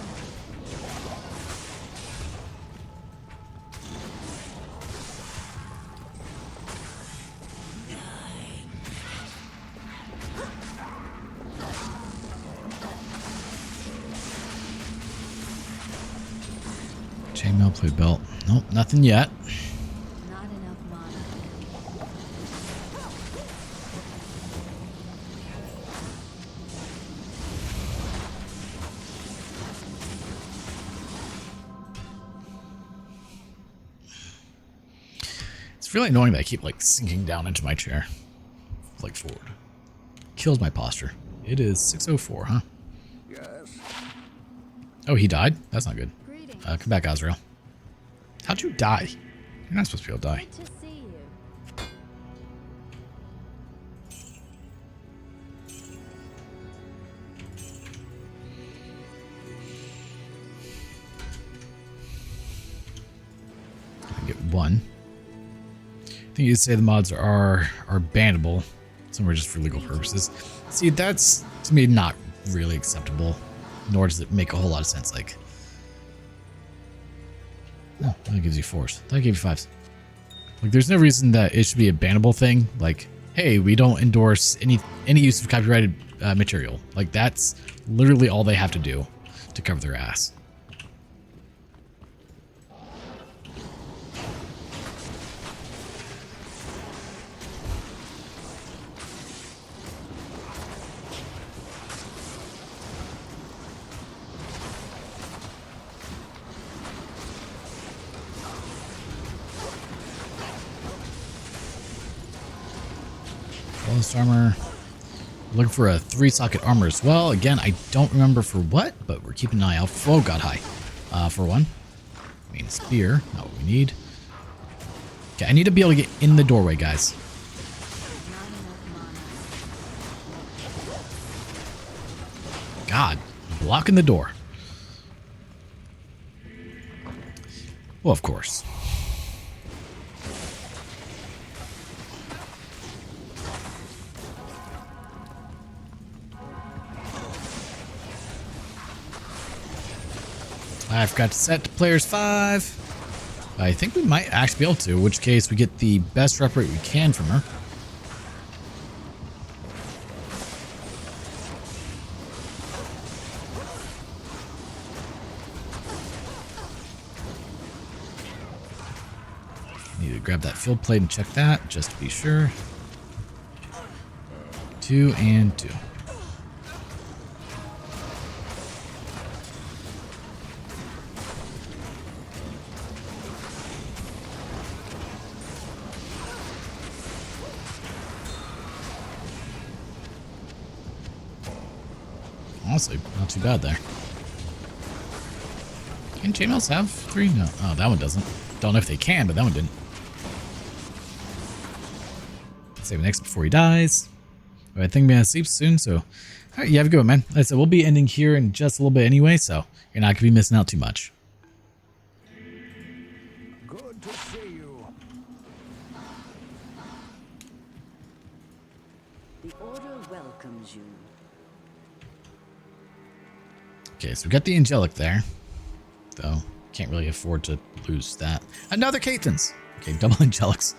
Chainmail, plate belt. Nope, nothing yet. Not enough mana. It's really annoying that I keep like sinking down into my chair. Like forward. Kills my posture. It is 6:04, huh? Yes. Oh, he died? That's not good. Greetings. Come back, Azrael. How'd you die? You're not supposed to be able to die. Good to see you. Get one. I think you'd say the mods are bannable. Somewhere just for legal purposes. See, that's, to me, not really acceptable. Nor does it make a whole lot of sense. Like, oh, that gives you 4s. That gave you 5s. Like, there's no reason that it should be a bannable thing. Like, hey, we don't endorse any use of copyrighted material. Like, that's literally all they have to do to cover their ass. Flawless armor. Looking for a 3-socket armor as well. Again, I don't remember for what, but we're keeping an eye out. Oh, god, hi. For one. I mean, spear. Not what we need. Okay, I need to be able to get in the doorway, guys. God, blocking the door. Well, of course. I forgot to set to players 5. I think we might actually be able to, in which case we get the best rep rate we can from her. Need to grab that field plate and check that, just to be sure. 2 and 2. Honestly, not too bad there. Can chainmails have 3? No. Oh, that one doesn't. Don't know if they can, but that one didn't. Save Nex before he dies. But I think we're gonna sleep soon, so... Alright, you have a good one, man. Like I said, we'll be ending here in just a little bit anyway, so you're not gonna be missing out too much. Good to see you. The Order welcomes you. Okay, so we got the Angelic there. Though, can't really afford to lose that. Another Caitlin's! Okay, double Angelics.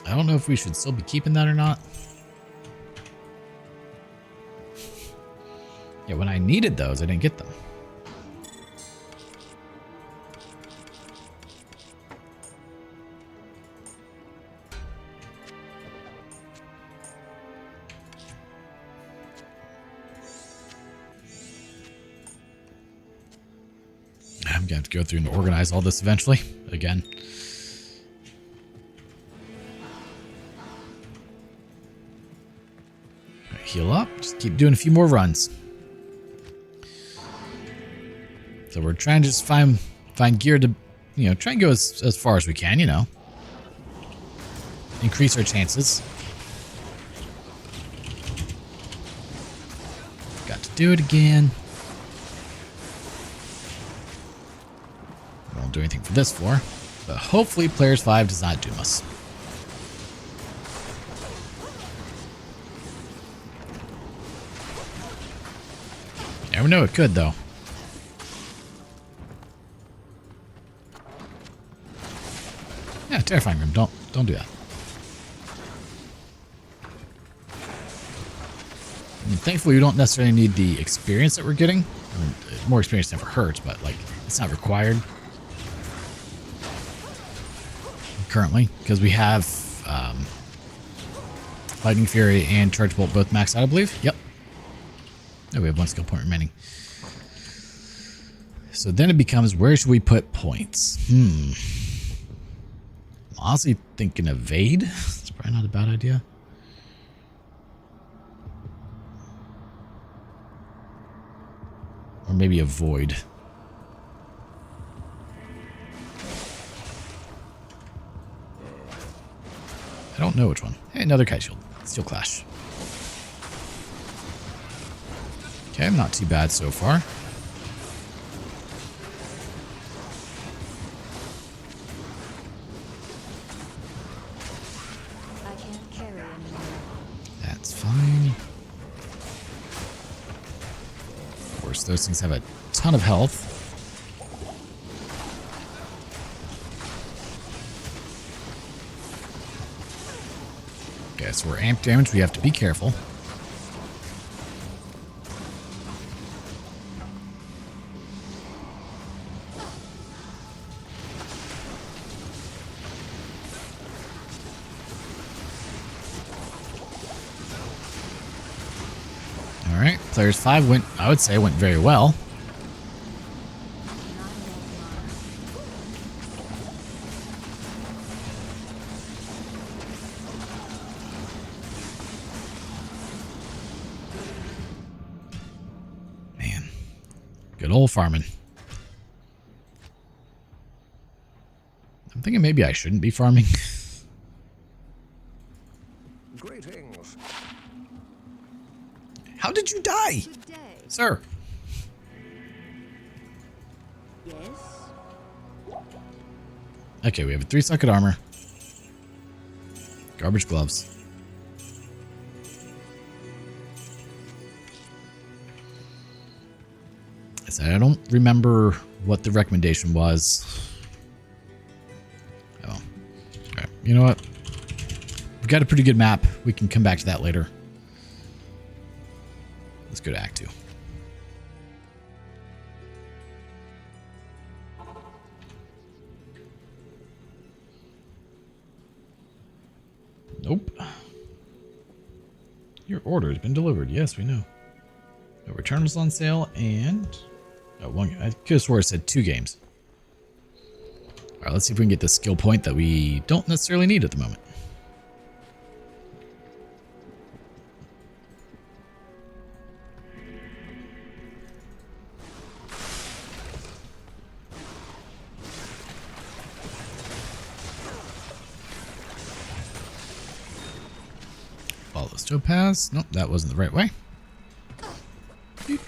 I don't know if we should still be keeping that or not. Yeah, when I needed those, I didn't get them. I'm gonna have to go through and organize all this eventually. Again. Heal up. Just keep doing a few more runs. So we're trying to just find gear to, you know, try and go as far as we can, you know. Increase our chances. Got to do it again. Won't do anything for this floor, but hopefully players 5 does not doom us. You never know, it could though. Yeah, terrifying room. Don't do that. I mean, thankfully, we don't necessarily need the experience that we're getting. I mean, more experience never hurts, but like it's not required currently because we have Lightning Fury and Charge Bolt both maxed out, I believe. Yep. Oh, we have 1 skill point remaining. So then it becomes, where should we put points? I'm honestly thinking evade. It's probably not a bad idea. Or maybe avoid. I don't know which one. Hey, another Kite Shield. Steel Clash. Okay, not too bad so far. So those things have a ton of health. Okay, so we're amp damage. We have to be careful. All right, players 5 went, I would say, went very well. Man, good old farming. I'm thinking maybe I shouldn't be farming. Greetings. How did you die, Good day. sir? Yes? Okay, we have a 3-socket armor. Garbage gloves. I said I don't remember what the recommendation was. Oh. Alright, you know what? We've got a pretty good map. We can come back to that later. Let's go to Act 2. Nope. Your order has been delivered. Yes, we know. No Returnals on sale and... Oh, one. I could have swore it said 2 games. Alright, let's see if we can get the skill point that we don't necessarily need at the moment. Follow the topaz. Nope, that wasn't the right way. Beep.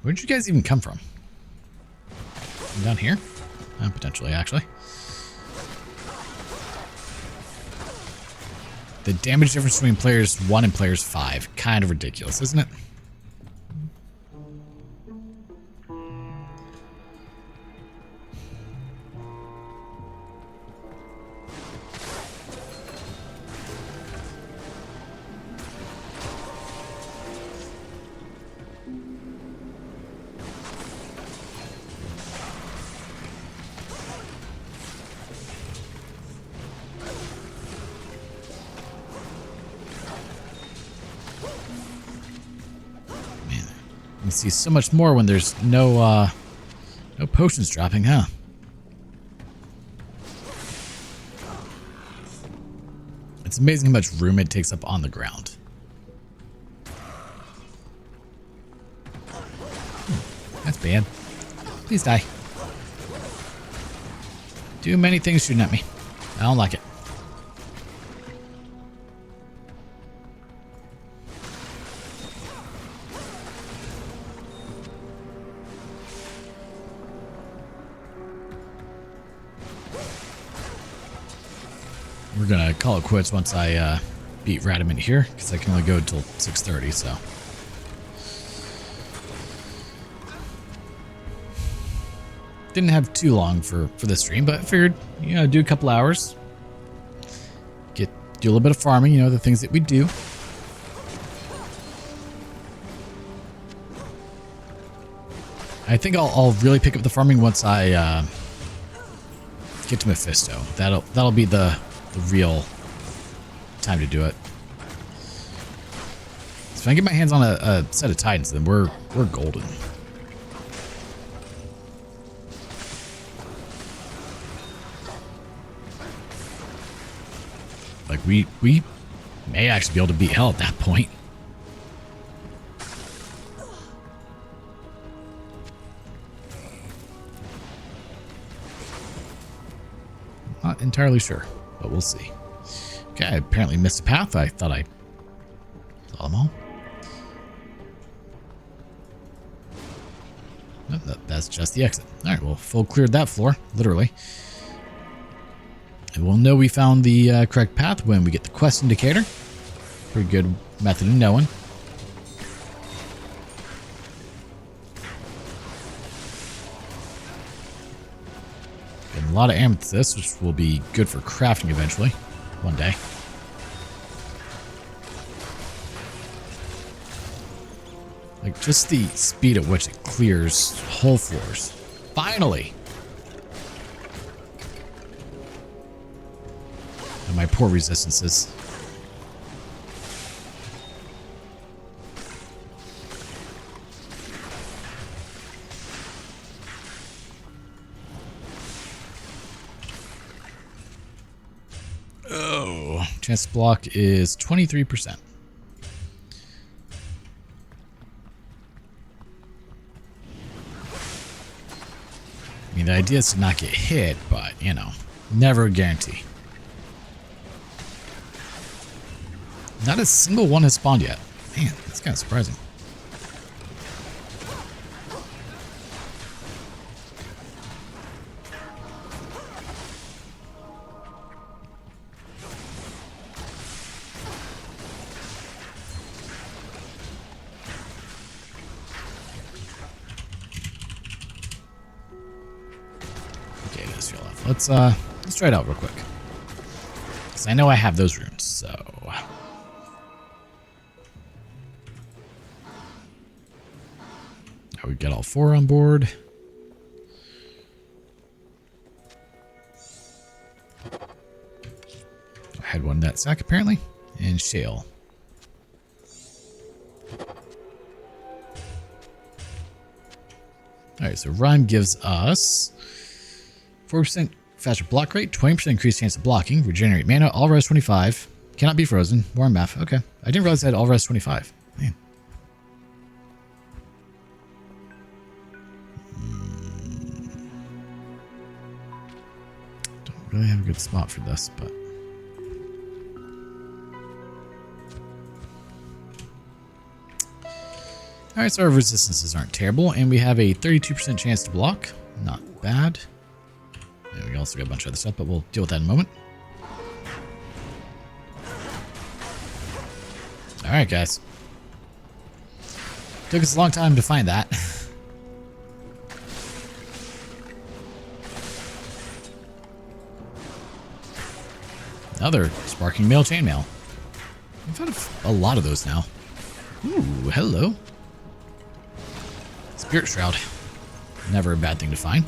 Where'd you guys even come from? Down here? Potentially, actually. The damage difference between players 1 and players 5. Kind of ridiculous, isn't it? You see so much more when there's no potions dropping, huh? It's amazing how much room it takes up on the ground. That's bad. Please die. Too many things shooting at me. I don't like it. We're gonna call it quits once I beat Radamant here, because I can only go until 6:30. So didn't have too long for this stream, but I figured, you know, do a couple hours, do a little bit of farming, you know, the things that we do. I think I'll really pick up the farming once I get to Mephisto. That'll be the real time to do it. So if I get my hands on a set of Titans, then we're golden. Like we may actually be able to beat hell at that point. Not entirely sure, but we'll see. Okay, I apparently missed a path. I thought I saw them all. No, that's just the exit. All right, well, full cleared that floor, literally. And we'll know we found the correct path when we get the quest indicator. Pretty good method of knowing. a lot of amethyst, which will be good for crafting eventually, one day. Like, just the speed at which it clears whole floors. Finally! And my poor resistances. Oh, chance to block is 23%. I mean, the idea is to not get hit, but, you know, never a guarantee. Not a single one has spawned yet. Man, that's kind of surprising. Okay, this feel off. Let's try it out real quick. Because I know I have those runes, so... We got all 4 on board. I had one in that sack apparently. And shale. Alright, so run gives us 4% faster block rate, 20% increased chance of blocking, regenerate mana, all res 25. Cannot be frozen. More math. Okay. I didn't realize I had all res 25. Man. Really have a good spot for this, but alright, so our resistances aren't terrible, and we have a 32% chance to block. Not bad. And we also got a bunch of other stuff, but we'll deal with that in a moment. Alright, guys. Took us a long time to find that. Another sparking mail chainmail. We've had a lot of those now. Ooh, hello. Spirit Shroud. Never a bad thing to find.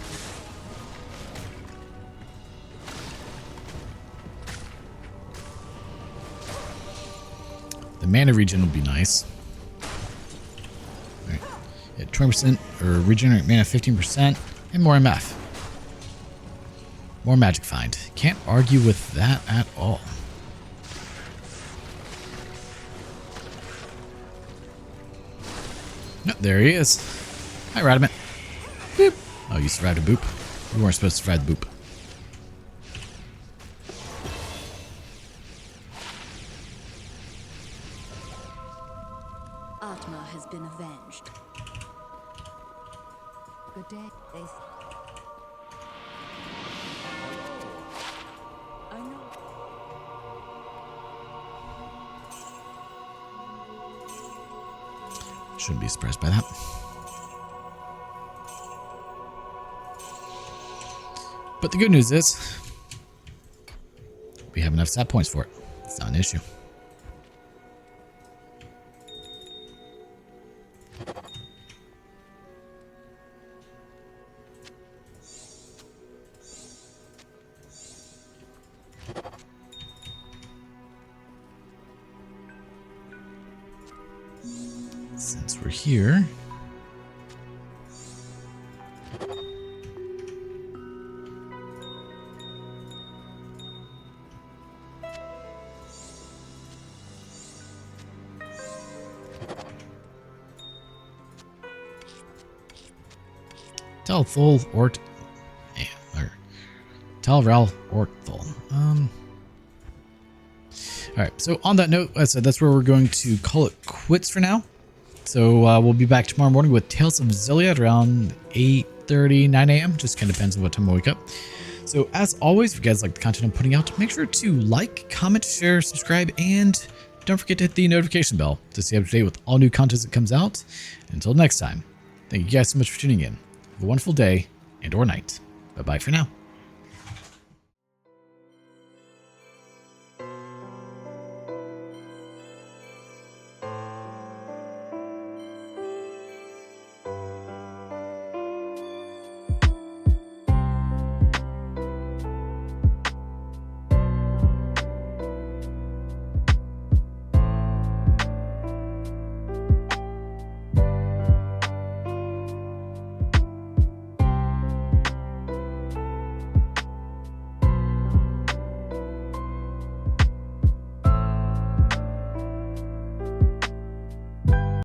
The mana regen would be nice. All right. At 20% or regenerate mana 15% and more MF. More magic find. Can't argue with that at all. Nope, there he is. Hi, Radamant. Boop. Oh, you survived a boop. You weren't supposed to survive the boop. Atma has been avenged. Good day. I know. Shouldn't be surprised by that. But the good news is, we have enough stat points for it. It's not an issue. Since we're here, Telthul Ort, or Telral Ortthul. All right. So on that note, I said that's where we're going to call it quits for now. So we'll be back tomorrow morning with Tales of Zillia at around 8:30, 9 a.m. Just kind of depends on what time I wake up. So as always, if you guys like the content I'm putting out, make sure to like, comment, share, subscribe, and don't forget to hit the notification bell to stay up to date with all new content that comes out. Until next time, thank you guys so much for tuning in. Have a wonderful day and or night. Bye-bye for now.